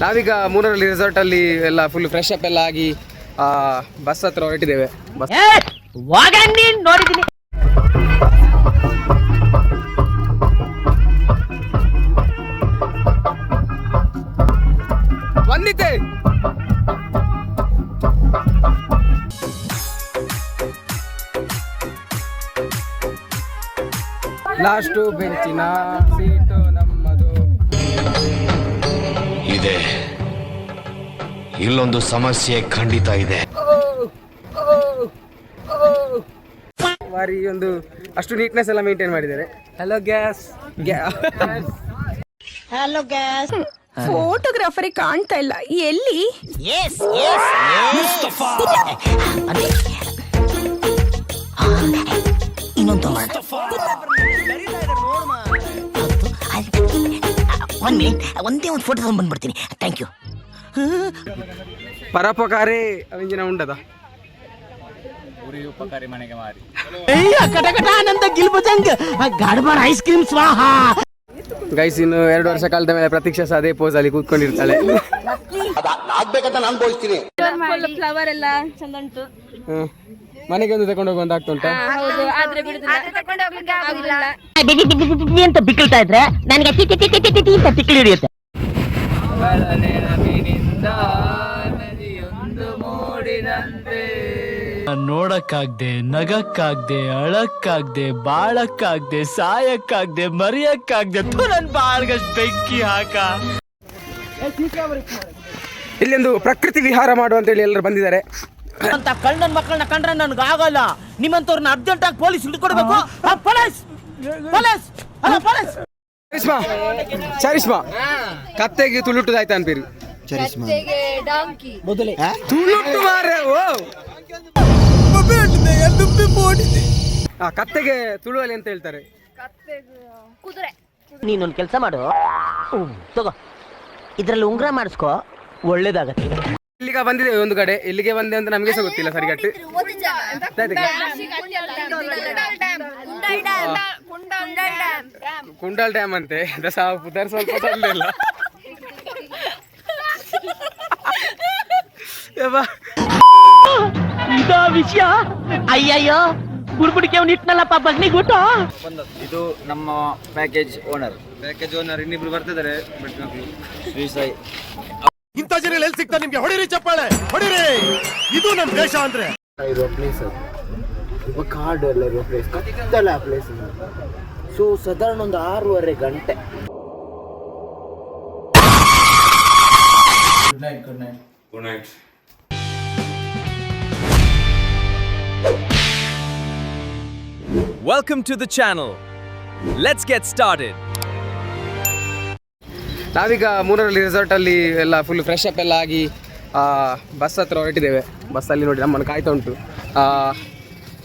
ನಾವೀಗ ಮೂರರಲ್ಲಿ ರೆಸಾರ್ಟಲ್ಲಿ ಎಲ್ಲ ಫುಲ್ ಫ್ರೆಶ್ ಅಪ್ ಎಲ್ಲ ಆಗಿ ಬಸ್ ಹತ್ರ ಹೊರಟಿದ್ದೇವೆ. ನೋಡಿದ್ದೀನಿ. ಬಂದಿದ್ದೆ ಲಾಸ್ಟು ಬೆಂಚಿನ ಸೀಟು ನಮ್ಮದು. ಇದೆ, ಇಲ್ಲೊಂದು ಸಮಸ್ಯೆ ಖಂಡಿತ ಇದೆ. ಬಾರಿ ಒಂದು ಅಷ್ಟು ನೀಟ್ನೆಸ್ ಎಲ್ಲ ಮೇಂಟೈನ್ ಮಾಡಿದ್ದಾರೆ. Hello gas. Hello gas. Photographer ಕಾಣ್ತಾ ಇಲ್ಲ, ಎಲ್ಲಿ? ಇನ್ನೊಂದು ಒಂದೇ ಒಂದು ಫೋಟೋ ತಗೊಂಡ್ ಬಂದ್ಬಿಡ್ತೀನಿ. Thank you. ಪರೋಪಕಾರಿ ಅವಿಂಜಿನ ಉಂಡದ ಉಪಕಾರಿ ಮನೆಗೆ ಮಾರಿ ಆನಂದ ಗಿಲ್ಬಜಂಗ್ ಗಡ್ಬಡ ಐಸ್ ಕ್ರೀಮ್ ಸ್ವಾಹ. ಗೈಸ್, ಇನ್ನು 2 ವರ್ಷ ಕಾಲದ ಮೇಲೆ ಪ್ರತೀಕ್ಷಾ ಸಹ ಅದೇ ಪೋಸ್ ಅಲ್ಲಿ ಕೂತ್ಕೊಂಡಿರ್ತಾಳೆ. ಆಗ್ಬೇಕಂತ ನಾನು ಬೋಲ್ತೀನಿ. ಫ್ಲವರ್ ಎಲ್ಲ ಚಂದ ಉಂಟು. ಮನೆಗೆ ಒಂದು ತಗೊಂಡು ಹೋಗುವಂತ ಆಗ್ತುಂಟ. ಅಂತ ಬಿಕ್ಕಳ್ತಾ ಇದ್ರೆ ನನಗೆ ತಿಕ್ಕಿ ಹಿಡಿಯುತ್ತೆ. ನೋಡಕ್ಕಾಗ್ದೆ, ನಗಕ್ಕಾಗ್ದೆ, ಅಳಕ್ಕಾಗ್ದೆ, ಬಾಳಕ್ಕಾಗ್ದೆ, ಸಾಯಕ್ಕಾಗ್ದೆ, ಮರಿಯಕ್ಕಾಗ್ದೆ, ನನ್ ಬಾಳ್ಗಷ್ಟು ಬೆಂಕಿ ಹಾಕ. ಇಲ್ಲೊಂದು ಪ್ರಕೃತಿ ವಿಹಾರ ಮಾಡುವಂತೇಳಿ ಎಲ್ಲರೂ ಬಂದಿದ್ದಾರೆ. ಅಂತ ಕಳ್ಳನ ಮಕ್ಕಳನ್ನ ಕಂಡ್ರೆ ನನ್ಗೆ ಆಗಲ್ಲ. ನಿಮ್ಮಂತವ್ರನ್ನ ಅರ್ಜೆಂಟ್ ಆಗಿ ಪೊಲೀಸ್ ಹಿಡ್ಕೊಡ್ಬೇಕು. ಚರಿಸ್ಮಾ ಕತ್ತೆಗೆ ತುಳುಟುದಾಯ್ತಾ ಅನ್ಪೀರಿ. ಕತ್ತೆಗೆ ತುಳುವಲ್ಲಿ ಅಂತ ಹೇಳ್ತಾರೆ. ನೀನೊಂದು ಕೆಲಸ ಮಾಡು, ತಗೋ ಇದ್ರಲ್ಲಿ ಉಂಗ್ರ ಮಾಡಿಸ್ಕೋ, ಒಳ್ಳೇದಾಗತ್ತೆ. ಇಲ್ಲಿಗ ಬಂದಿದ್ದೇವೆ ಒಂದು ಕಡೆ. ಇಲ್ಲಿಗೆ ಬಂದೆ ಅಂತ ನಮಗೆ ಸಹ ಗೊತ್ತಿಲ್ಲ ಸರಿಗಟ್ಟು. ಕುಂಡಲ್ ಡ್ಯಾಮ್ ಅಂತೆ. ಸ್ವಲ್ಪ ಇಲ್ಲ. ಇದಾ ವಿಷಯ? ಅಯ್ಯಯ್ಯೋ, ಗುಡ್ಬುಡಿಕೆ ಅವ್ನು ಇಟ್ನಲ್ಲಪ್ಪ ಬಗ್ನಿಗೂಟ. ಇದು ನಮ್ಮ ಪ್ಯಾಕೇಜ್ ಓನರ್ ಇನ್ನಿಬ್ರು ಬರ್ತಿದ್ದಾರೆ. ಶ್ರೀ ಸಾಯಿ. ಇಂಥ ಜನ ಎಲ್ಲಿ ಸಿಗ್ತಾ ನಿಮ್ಗೆ? ಹೊಡಿರಿ ಚಪ್ಪಾಳೆ, ಹೊಡಿರಿ. ಇದು ನಮ್ಮ ದೇಶ ಅಂದ್ರೆ. ಇರುವ ಪ್ಲೇಸ್ ಅದು ಕಾಡು ಎಲ್ಲ ಇರುವ ಪ್ಲೇಸ್, ಕತ್ತಲ ಪ್ಲೇಸ್. ಸೊ ಸಾಧಾರಣ ಒಂದು 6:30 ಗಂಟೆ. Good night. Welcome to the channel. Let's get started. ನಾವೀಗ ಮೂರರಲ್ಲಿ ರೆಸಾರ್ಟಲ್ಲಿ ಎಲ್ಲ ಫುಲ್ ಫ್ರೆಶ್ ಅಪ್ ಎಲ್ಲ ಆಗಿ ಬಸ್ ಹತ್ರ ಹೊರಟಿದ್ದೇವೆ. ಬಸ್ಸಲ್ಲಿ ನೋಡಿ ನಮ್ಮನ್ನು ಕಾಯ್ತಾ ಉಂಟು.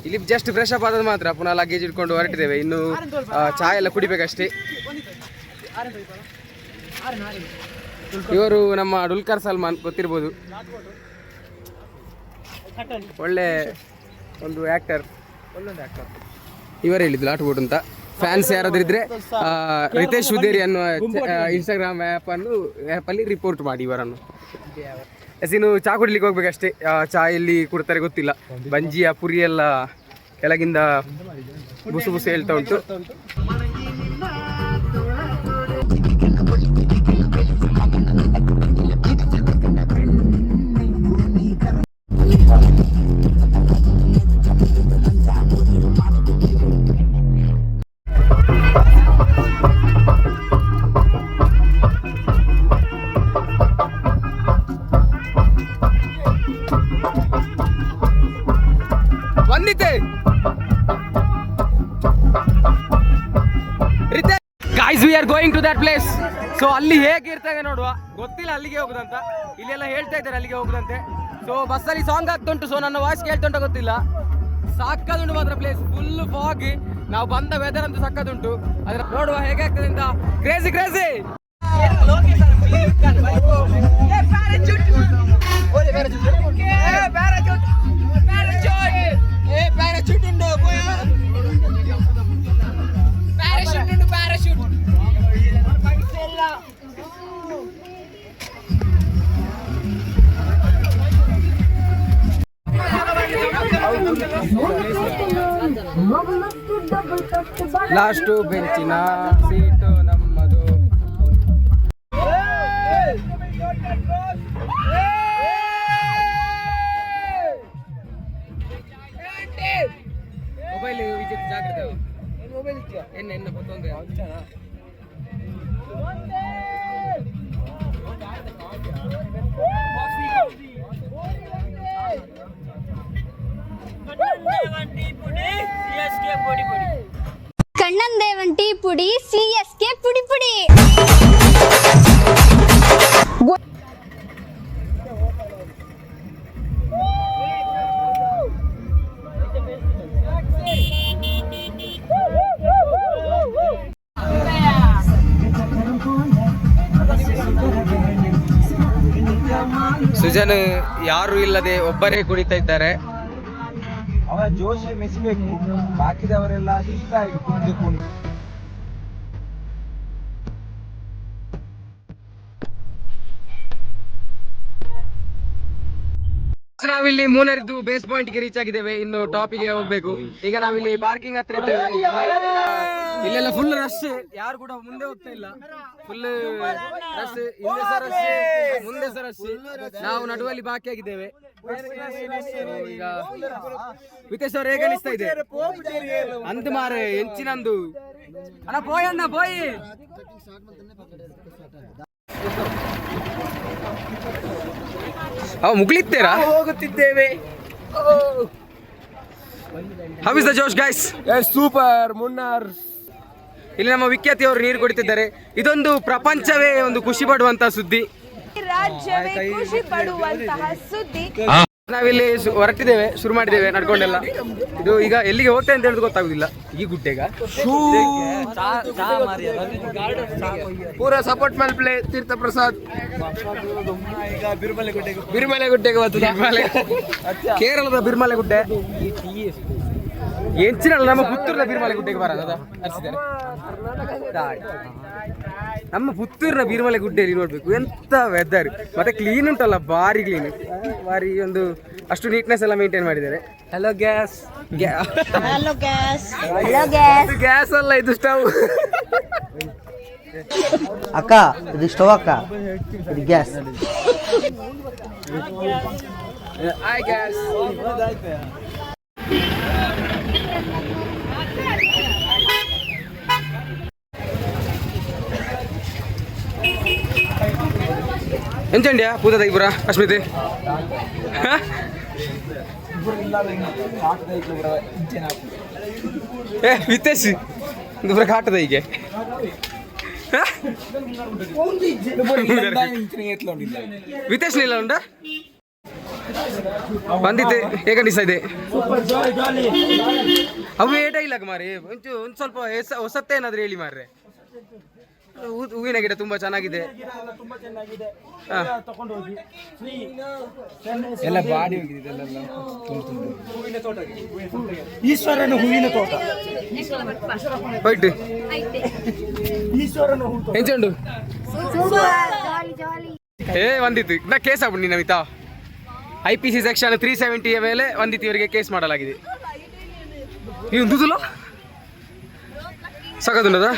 ಇಲ್ಲಿ ಜಸ್ಟ್ ಫ್ರೆಶ್ ಅಪ್ ಆದದ್ದು ಮಾತ್ರ, ಪುನಃ ಲಗೇಜ್ ಇಟ್ಕೊಂಡು ಹೊರಟಿದ್ದೇವೆ. ಇನ್ನು ಚಹಾ ಎಲ್ಲ ಕುಡಿಬೇಕಷ್ಟೇ. ಇವರು ನಮ್ಮ ಡುಲ್ಕರ್ ಸಲ್ಮಾನ್, ಗೊತ್ತಿರ್ಬೋದು, ಒಳ್ಳೆ ಒಂದು ಆ್ಯಕ್ಟರ್. ಇವರೇ ಹೇಳಿದ್ದು ಲಾಟ್ ಬೋಟ್ ಅಂತ. ಫ್ಯಾನ್ಸ್ ಯಾರಾದ್ರೂ ಇದ್ರೆ ರಿತೇಶ್ ಉದೇರಿ ಅನ್ನುವ ಇನ್ಸ್ಟಾಗ್ರಾಮ್ ಆ್ಯಪಲ್ಲಿ ರಿಪೋರ್ಟ್ ಮಾಡಿ ಇವರನ್ನು. ಇನ್ನು ಚಹಾ ಕುಡಿಲಿಕ್ಕೆ ಹೋಗ್ಬೇಕಷ್ಟೇ. ಚಹಾ ಎಲ್ಲಿ ಕೊಡ್ತಾರೆ ಗೊತ್ತಿಲ್ಲ. ಬಂಜಿಯ ಪುರಿ ಎಲ್ಲ ಕೆಳಗಿಂದ ಬುಸು ಬುಸು ಹೇಳ್ತಾ ಉಂಟು. Guys, we are going to that place. So ಅಲ್ಲಿ ಹೇಗಿರ್ತದೆ ನೋಡುವ, ಗೊತ್ತಿಲ್ಲ ಅಲ್ಲಿಗೆ ಹೋಗುದಂತ. ಇಲ್ಲೆಲ್ಲ ಹೇಳ್ತಾ ಇದ್ದಾರೆ ಅಲ್ಲಿಗೆ ಹೋಗುದಂತೆ. ಸೊ ಬಸ್ಸಲ್ಲಿ ಸಾಂಗ್ ಆಗ್ತುಂಟು. ಸೊ ನನ್ನ ವಾಯ್ಸ್ ಕೇಳ್ತುಂಟ ಗೊತ್ತಿಲ್ಲ. ಸಾಕದುಂಟು ಮಾತ್ರ ಪ್ಲೇಸ್, ಫುಲ್ ಫಾಗ್. ನಾವು ಬಂದ ವೆದರ್ ಅಂತೂ ಸಕ್ಕದುಂಟು. ಅದ್ರ ನೋಡುವ ಹೇಗಾಗ್ತದೆ ಅಂತ. Crazy crazy. ಲಾಸ್ಟು ಬೆಂಚಿನ ಸೀಟು ನಮ್ಮದು. ಮೊಬೈಲ್ ವಿದ್ಯುತ್ ಜಾಗ್ರತೆ ಎನ್ನ ಗೊತ್ತೊಂದು ಕಣ್ಣನ್ ದೇವನ್ ಟೀ ಪುಡಿ CSK ಪುಡಿ ಪುಡಿ. ಸುಜನ್ ಯಾರು ಇಲ್ಲದೆ ಒಬ್ಬರೇ ಕುಡಿತಾ ಇದ್ದಾರೆ. ಅವರ ಜೋಶ್ ಮೆಚ್ಚಬೇಕು, ಬಾಕಿದವರೆಲ್ಲ ಶಿಸ್ತಾಗಿ ಕುಣಿದು ನಾವಿಲ್ಲಿ ಮೂನರಿದ್ದು ಬೇಸ್ ಪಾಯಿಂಟ್ ಗೆ ರೀಚ್ ಆಗಿದ್ದೇವೆ. ಇನ್ನು ಟಾಪಿಗೆ ಹೋಗ್ಬೇಕು. ಈಗ ನಾವಿಲ್ಲಿ ಪಾರ್ಕಿಂಗ್ ಹತ್ರ ಇದ್ದೇವೆ. ಇಲ್ಲೆಲ್ಲ ಫುಲ್ ರಶ್, ಯಾರು ಕೂಡ ಮುಂದೆ ಹೋಗ್ತಾ ಇಲ್ಲ. ಫುಲ್ ರಶ್, ಹಿಂದೆ ಸಹ ರಶ್, ಮುಂದೆ ಸಹ ರಶ್. ನಾವು ನಡುವಲ್ಲಿ ಬಾಕಿ ಆಗಿದ್ದೇವೆ. ಈಗ ವಿತೇಶ್ ಅವ್ರು ಹೇಗೆ ಅನಿಸ್ತಾ ಇದೆ ಅಂತ ಮಾರೆ ಹೆಂಚಿನಂದು ಅಣ್ಣ ಪೋಯ್ ಅಣ್ಣ ಪೋಯ್. ಮುಗಿಲಿತ್ತೇರಾ ಹೋಗುತ್ತಿದ್ದೇವೆ. How is the Josh guys? Super Munnar. ಇಲ್ಲಿ ನಮ್ಮ ವಿಖ್ಯಾತಿ ಅವರು ನೀರು ಕುಡಿತಿದ್ದಾರೆ. ಇದೊಂದು ಪ್ರಪಂಚವೇ ಒಂದು ಖುಷಿ ಪಡುವಂತ ಸುದ್ದಿ, ರಾಜ್ಯವೇ ಖುಷಿ ಪಡುವಂತಹ ಸುದ್ದಿ. ನಾವಿಲ್ಲಿ ಹೊರಟಿದ್ದೇವೆ, ಶುರು ಮಾಡಿದ್ದೇವೆ ನಡ್ಕೊಂಡೆಲ್ಲ. ಇದು ಈಗ ಎಲ್ಲಿಗೆ ಹೋಗ್ತೇವೆ ಅಂತ ಹೇಳೋದು ಗೊತ್ತಾಗುದಿಲ್ಲ. ಈ ಗುಡ್ಡೆಗ ಪೂರ ಸಪೋರ್ಟ್ ಮೇಲೆ ಪ್ಲೇ ತೀರ್ಥ ಪ್ರಸಾದ್ ಬಿರ್ಮಲೆ ಗುಡ್ಡೆಗೆ ಬರ್ತದೆ. ಕೇರಳದ ಬಿರ್ಮಲೆ ಗುಡ್ಡೆ ಎಂಚಿನಲ್ಲ, ನಮ್ಮ ಪುತ್ತೂರಿನ ಬಿರ್ಮಲೆ ಗುಡ್ಡೆಗೆ ಬರೋದ ಹರಿಸಿದ್ದಾರೆ. ನಮ್ಮ ಪುತ್ತೂರಿನ ಬಿರ್ಮಲೆ ಗುಡ್ಡೆಯಲ್ಲಿ ನೋಡ್ಬೇಕು ಎಂತ ವೆದರ್, ಮತ್ತೆ ಕ್ಲೀನ್ ಉಂಟಲ್ಲ, ಭಾರಿ ಕ್ಲೀನ್, ಭಾರಿ ಒಂದು ಅಷ್ಟು ನೀಟ್ನೆಸ್ ಎಲ್ಲ ಮೇಂಟೈನ್ ಮಾಡಿದ್ದಾರೆ. Hello gas, hello gas, hello gas. Gas ಅಲ್ಲ ಇದು ಸ್ಟವ್. ಅಕ್ಕ ಇದು ಸ್ಟವ್ ಅಕ್ಕ, ಇದು ಗ್ಯಾಸ್. Hi gas. ಎಂಚಂಡ್ಯಾ ಪೂತದ ಇಬ್ಬರ ಅಶ್ಮಿತೆ ಏ ವಿತೇಶ್ ಇಬ್ಬರ ಕಾಟದ ಹೀಗೆ ವಿತೇಶ್ ಇಲ್ಲ ಉಂಟ ಬಂದಿತ್ತೆ ಹೇಗೆ ಅನಿಸ್ತಾ ಇದೆ? ಅವು ಏಟ ಇಲ್ಲ ಮಾರಿ, ಒಂದು ಸ್ವಲ್ಪ ಹೊಸತ್ತೇನಾದ್ರೂ ಹೇಳಿ ಮಾರ್ರೆ. ಹೂವಿನ ಗಿಡ ತುಂಬಾ ಚೆನ್ನಾಗಿದೆ, ಎಲ್ಲ ಬಾಡಿ ಹೋಗಿದೆ. ಈಶ್ವರನ ಹೂವಿನ ತೋಟ ಹೋಯ್ತು ಎಂಚುಂಡು ಏ ಒಂದಿತ್ತು ನಾ ಕೇಸ್ ಆಗ್ಬಿಡಿ ನಮಿತಾ. IPC ಸೆಕ್ಷನ್ 370 ಮೇಲೆ ಒಂದಿತ್ತು ಇವರಿಗೆ ಕೇಸ್ ಮಾಡಲಾಗಿದೆ. ಈ ಒಂದು ಸಾಕದುಂಡದ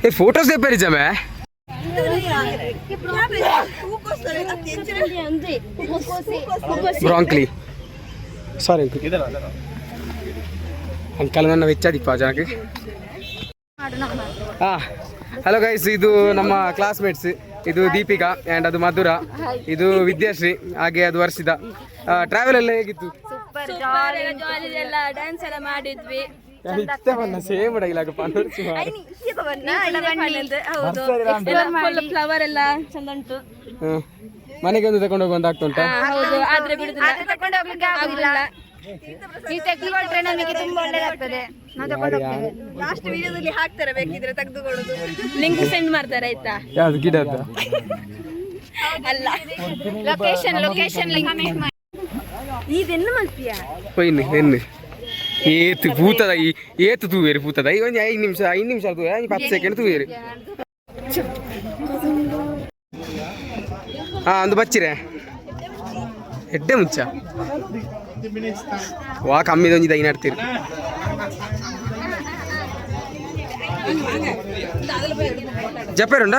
ये फोटोज दे पेरी जमे ब्रॉन्कली सॉरी ಅಂಕಲ್ ನನ್ನ ವೆಚ್ಚ ದೀಪ ಜನಕ್ಕೆ. ಹಲೋ ಗೈಸ್, ಇದು ನಮ್ಮ ಕ್ಲಾಸ್ಮೇಟ್ಸ್. ಇದು ದೀಪಿಕಾ ಆ್ಯಂಡ್ ಅದು ಮಧುರ, ಇದು ವಿದ್ಯಾಶ್ರೀ, ಹಾಗೆ ಅದು ವರ್ಷಿತ. ಟ್ರಾವೆಲ್ ಎಲ್ಲ ಹೇಗಿತ್ತು? ಡ್ಯಾನ್ಸ್ ಎಲ್ಲ ಮಾಡಿದ್ವಿ. ಸೇಮ್ ಡೈಲಾಗ್ ಫ್ಲವರ್ ಎಲ್ಲ ಚಂದ ಉಂಟು. ಮನೆಗೆ ಒಂದು ತಗೊಂಡು ಹೋಗುವಂತ ಆಗ್ತಾ ಉಂಟಾ? ಹೌದು, ಆದ್ರೆ ಬಿಡುದಿಲ್ಲ. ನೀವು ತೆಗೆದುಕೊಂಡ್ರೆ ನಮಗೆ ತುಂಬಾ ಒಳ್ಳೆದಾಗ್ತದೆ. ಲಾಸ್ಟ್ ವಿಡಿಯೋದಲ್ಲಿ ಹಾಕ್ತಾರೆ, ಬೇಕಿದ್ರೆ ತೆಗೆದುಕೊಳ್ಳೋದು. ಲಿಂಕ್ ಸೆಂಡ್ ಮಾಡ್ತಾರೆ ಆಯ್ತಾ? ಯಾವ್ದು ಗಿಡದ ಅಲ್ಲ, ಲೊಕೇಶನ್ ಲಿಂಕ್ ಮಾಡಿ. ಇದೆನ್ನು ಮಲ್ಪಿಯಾ ಪೈನ್ ಹೆಣ್ಣು ಏತು ಪೂತದ ಏತು ತೂವೇರು ಪೂತದ ಒಂದು 5 ನಿಮಿಷ 10 ಸೆಕೆಂಡ್ ತೂವೇರು. ಹಾಂ ಒಂದು ಬಚ್ಚಿರೆ ಎಡ್ಡೆ ಮುಂಚ ವಾ ಕಮ್ಮಿದೊಂದು ಇದು ಐನಾಡ್ತೀರಿ ಜಪ್ಪೇರುಂಡ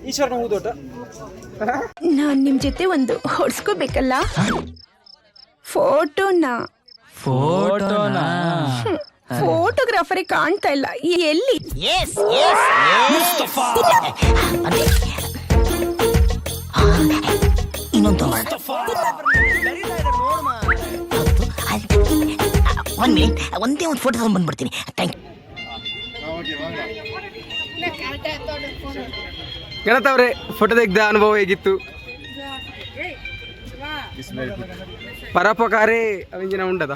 ಈಶ್ವರನ ಹೂದೋಟ ನಾನ್ ನಿಮ್ ಜೊತೆ ಒಂದು ಹೊಡ್ಸ್ಕೋಬೇಕಲ್ಲ ಫೋಟೋನ ಫೋಟೋಗ್ರಾಫರೇ ಕಾಣ್ತಾ ಇಲ್ಲ ಎಲ್ಲಿ ಇನ್ನೊಂದು ಒಂದ್ ಮಿನಿಟ್ ಒಂದೇ ಒಂದು ಫೋಟೋ ತಗೊಂಡ್ ಬಂದ್ಬಿಡ್ತೀನಿ ಥ್ಯಾಂಕ್ ಗಣತವ್ರೆ ಫೋಟೋ ತೆಗ್ದ ಅನುಭವ ಹೇಗಿತ್ತು ಪರೋಪಕಾರಿ ಅವಿಂಜಿನ ಉಂಡದ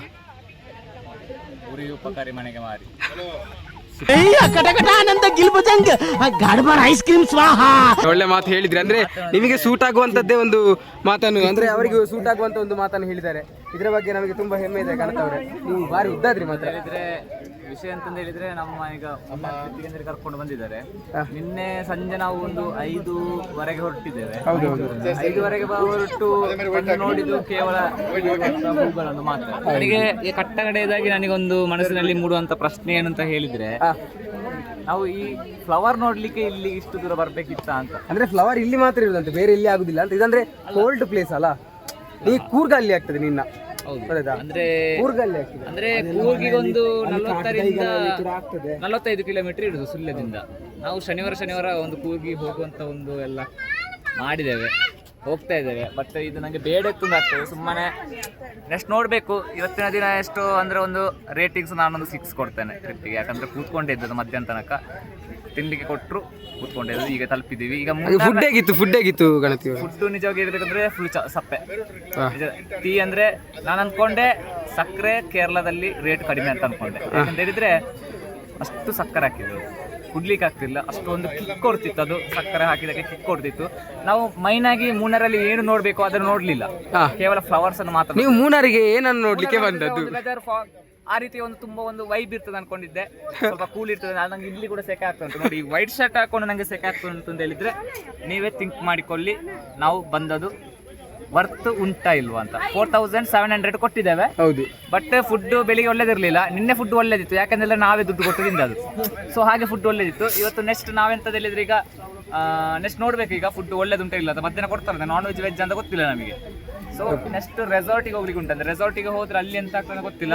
ಐಸ್ ಕ್ರೀಮ್ ಸ್ವಾಹ. ಒಳ್ಳೆ ಮಾತು ಹೇಳಿದ್ರಿ. ಅಂದ್ರೆ ನಿಮಗೆ ಸೂಟ್ ಆಗುವಂತದ್ದೇ ಒಂದು ಮಾತನ್ನು, ಅಂದ್ರೆ ಅವರಿಗೆ ಸೂಟ್ ಆಗುವಂತ ಒಂದು ಮಾತನ್ನು ಹೇಳಿದ್ದಾರೆ. ಇದರ ಬಗ್ಗೆ ನಮಗೆ ತುಂಬಾ ಹೆಮ್ಮೆ ಇದೆ ಕಾಣ್ತವ್ರೆ. ನೀವು ಬಾರಿ ಉದ್ದಾದ್ರಿ ಮಾತ್ರ. ವಿಷಯ ಅಂತಂದ ಹೇಳಿದ್ರೆ ನಮ್ಮ ಈಗ ಟ್ರಿಪ್ಪಿಗೆ ಕರ್ಕೊಂಡು ಬಂದಿದ್ದಾರೆ. ನಿನ್ನೆ ಸಂಜೆ ನಾವು ಒಂದು 5:00ವರೆಗೆ ಹೊರಟಿದ್ದೇವೆ. 5:00ವರೆಗೆ ಹೊರಟು ನೋಡಿದ್ದು ಕೇವಲ ಹೂಗಳನ್ನು ಮಾತ್ರ. ನನಗೆ ಕಟ್ಟಕಡೆಯದಾಗಿ ನನಗೊಂದು ಮನಸ್ಸಿನಲ್ಲಿ ಮೂಡುವಂತ ಪ್ರಶ್ನೆ ಏನಂತ ಹೇಳಿದ್ರೆ, ನಾವು ಈ ಫ್ಲವರ್ ನೋಡ್ಲಿಕ್ಕೆ ಇಲ್ಲಿ ಇಷ್ಟು ದೂರ ಬರ್ಬೇಕಿತ್ತ ಅಂತ. ಅಂದ್ರೆ ಫ್ಲವರ್ ಇಲ್ಲಿ ಮಾತ್ರ ಇರುದಂತೆ, ಬೇರೆ ಇಲ್ಲಿ ಆಗುದಿಲ್ಲ ಅಂತ. ಇದಂದ್ರೆ ಕೋಲ್ಡ್ ಪ್ಲೇಸ್ ಅಲ್ಲ, ನೀ ಕೂರ್ಗ ಅಲ್ಲಿ ಆಗ್ತದೆ ನಿನ್ನ. ಅಂದ್ರೆ ಕೂರ್ಗಲ್ಲಿ ಆಗ್ತದೆ. ಅಂದ್ರೆ ಕೂರ್ಗಿಗೆ ಒಂದು 45 ಕಿಲೋಮೀಟರ್ ಇರುದು ಸುಳ್ಯದಿಂದ. ನಾವು ಶನಿವಾರ ಒಂದು ಕೂರ್ಗಿ ಹೋಗುವಂತ ಒಂದು ಎಲ್ಲ ಮಾಡಿದ್ದೇವೆ, ಹೋಗ್ತಾ ಇದ್ದೇವೆ. ಬಟ್ ಇದು ನನಗೆ ಬೇಡ ತುಂಬ ಆಗ್ತದೆ. ಸುಮ್ಮನೆ ನೆಕ್ಸ್ಟ್ ನೋಡಬೇಕು. ಇವತ್ತಿನ ದಿನ ಎಷ್ಟು ಅಂದರೆ ಒಂದು ರೇಟಿಂಗ್ಸ್ ನಾನೊಂದು 6 ಕೊಡ್ತೇನೆ ಟ್ರಿಪ್ಪಿಗೆ. ಯಾಕಂದರೆ ಕೂತ್ಕೊಂಡಿದ್ದದು ಮಧ್ಯಾಹ್ನ ತನಕ, ತಿನ್ಲಿಕ್ಕೆ ಕೊಟ್ಟರು ಕೂತ್ಕೊಂಡಿದ್ದು. ಈಗ ತಲುಪಿದ್ದೀವಿ. ಈಗ ಫುಡ್ ಹೇಗಿತ್ತು ಗಣತಿ? ಫುಡ್ ನಿಜವಾಗಿ ಹೇಳ್ಬೇಕಂದ್ರೆ ಫುಲ್ ಸಪ್ಪೆ. ಟೀ ಅಂದರೆ ನಾನು ಅಂದ್ಕೊಂಡೆ ಸಕ್ಕರೆ ಕೇರಳದಲ್ಲಿ ರೇಟ್ ಕಡಿಮೆ ಅಂತ ಅಂದ್ಕೊಂಡೆ. ಯಾಕಂತ ಹೇಳಿದರೆ ಅಷ್ಟು ಸಕ್ಕರೆ ಹಾಕಿದ್ರು, ಕುಡ್ಲಿಕ್ಕೆ ಆಗ್ತಿಲ್ಲ. ಅಷ್ಟೊಂದು ಕಿಕ್ ಕೊಡ್ತಿತ್ತು, ಅದು ಸಕ್ಕರೆ ಹಾಕಿದಕ್ಕೆ ಕಿಕ್ ಕೊಡ್ತಿತ್ತು. ನಾವು ಮೈನಾಗಿ ಮೂನಾರಲ್ಲಿ ಏನು ನೋಡ್ಬೇಕು ಅದನ್ನು ನೋಡ್ಲಿಲ್ಲ, ಕೇವಲ ಫ್ಲವರ್ಸ್ ಅನ್ನು ಮಾತ್ರ. ನೀವು ಮೂನಾರಿಗೆ ಏನನ್ನು ನೋಡ್ಲಿಕ್ಕೆ ಬಂದದ್ದು? ಆ ರೀತಿ ಒಂದು ತುಂಬಾ ಒಂದು ವೈಬ್ ಇರ್ತದೆ ಅನ್ಕೊಂಡಿದ್ದೆ. ಸ್ವಲ್ಪ ಕೂಲ್ ಇರ್ತದೆ. ನಂಗೆ ಇಲ್ಲಿ ಕೂಡ ಸೆಕೆ ಆಗ್ತಾ ಉಂಟು ನೋಡಿ. ವೈಟ್ ಶರ್ಟ್ ಹಾಕೊಂಡು ನಂಗೆ ಸೆಕೆ ಆಗ್ತಾ ಉಂಟು ಅಂತ ಹೇಳಿದ್ರೆ ನೀವೇ ಥಿಂಕ್ ಮಾಡಿಕೊಳ್ಳಿ, ನಾವು ಬಂದದ್ದು ವರ್ತ್ ಉಂಟಾ ಇಲ್ವಾ ಅಂತ. 4700 ಕೊಟ್ಟಿದ್ದೇವೆ. ಹೌದು. ಬಟ್ ಫುಡ್ ಬೆಳಿಗ್ಗೆ ಒಳ್ಳೇದಿರಲಿಲ್ಲ. ನಿನ್ನೆ ಫುಡ್ ಒಳ್ಳೇದಿತ್ತು, ಯಾಕಂದ್ರೆ ನಾವೇ ದುಡ್ಡು ಕೊಟ್ಟು ತಿಂದದು. ಸೊ ಹಾಗೆ ಫುಡ್ ಒಳ್ಳೇದಿತ್ತು. ಇವತ್ತು ನೆಕ್ಸ್ಟ್ ನಾವೆಂತದ್ದು ಹೇಳಿದ್ರೆ ಈಗ ನೆಕ್ಸ್ಟ್ ನೋಡ್ಬೇಕು ಈಗ ಫುಡ್ ಒಳ್ಳೇದುಂಟ ಇಲ್ಲ ಅಂತ. ಮಧ್ಯಾಹ್ನ ಕೊಡ್ತಾರೆ ನಾನ್ ವೆಜ್ ಅಂತ ಗೊತ್ತಿಲ್ಲ ನಮಗೆ. ಸೊ ನೆಕ್ಸ್ಟ್ ರೆಸಾರ್ಟಿಗೆ ಹೋಗ್ಲಿಕ್ಕೆ ಉಂಟಂತೆ. ರೆಸಾರ್ಟಿಗೆ ಹೋದ್ರೆ ಅಲ್ಲಿ ಎಂತ ಆಗ್ತದೆ ಗೊತ್ತಿಲ್ಲ.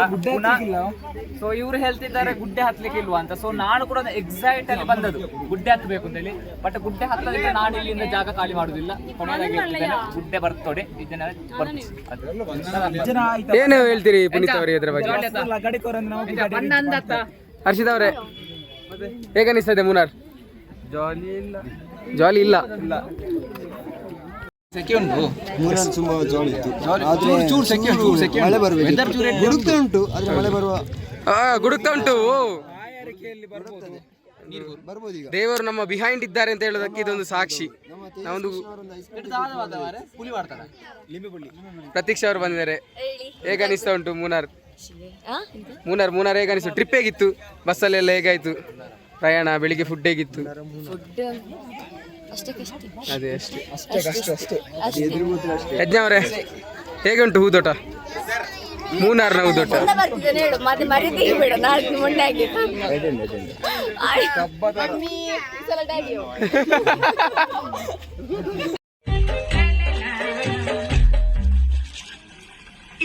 ಸೊ ಇವ್ರು ಹೇಳ್ತಿದ್ದಾರೆ ಗುಡ್ಡೆ ಹತ್ಲಿಕ್ಕೆ ಇಲ್ವಾ ಅಂತ. ಸೊ ನಾನು ಕೂಡ ಎಕ್ಸೈಟ್ ಅಲ್ಲಿ ಬಂದದ್ದು ಗುಡ್ಡೆ ಹತ್ತಬೇಕು ಅಂತ ಹೇಳಿ. ಬಟ್ ಗುಡ್ಡೆ ಹತ್ತಲಿಕ್ಕೆ ನಾನು ಇಲ್ಲಿಂದ ಜಾಗ ಖಾಲಿ ಮಾಡುದಿಲ್ಲ. ಕೊನೆಯದಾಗಿ ಹೇಳ್ತಿದ್ದೇನೆ, ಗುಡ್ಡೆ ಬರ್ತೋಡೆ ಇದನ್ನ ಏನು ಹೇಳ್ತೀರಿ ಪುನೀತ್ ಅವರಿಗೆ ಇದ್ರ ಬಗ್ಗೆ? ಹರ್ಷಿತ್ ಅವರೇ ಹೇಗನಿಸ್ತದೆ ಮೂನಾರ್? ಜಾಲಿ ಇಲ್ಲ. ಸೆಕೆ ಉಂಟು, ತುಂಬಾ ಜಾಲಿ ಇತ್ತು. ಮಳೆ ಬರಬೇಕು, ಗುಡುಕ್ತಾ ಉಂಟು, ಆದ್ರೆ ಮಳೆ ಬರುವ ಗುಡುಕ್ತಾ ಉಂಟು. ಬರ್ಬೋದು ಈಗ. ದೇವರು ನಮ್ಮ ಬಿಹೈಂಡ್ ಇದ್ದಾರೆ ಅಂತ ಹೇಳೋದಕ್ಕೆ ಇದೊಂದು ಸಾಕ್ಷಿ. ನಾವೊಂದು ಪ್ರತೀಕ್ಷಾ ಅವರು ಬಂದಿದ್ದಾರೆ. ಹೇಗೆ ಅನಿಸ್ತಾ ಉಂಟು ಮೂನಾರ್? ಮೂನಾರ್ ಹೇಗೆ ಅನಿಸ್ತು? ಟ್ರಿಪ್ ಹೇಗಿತ್ತು? ಬಸ್ಸಲ್ಲೆಲ್ಲ ಹೇಗಾಯ್ತು ಪ್ರಯಾಣ? ಬೆಳಿಗ್ಗೆ ಫುಡ್ ಹೇಗಿತ್ತು? ಅದೇ ಅಷ್ಟೇ. ಯಜ್ಞ ಅವರೇ ಹೇಗೆ ಉಂಟು ಹೂದೋಟ? ಮೂನಾರ್ನ ಹೂದೋಟ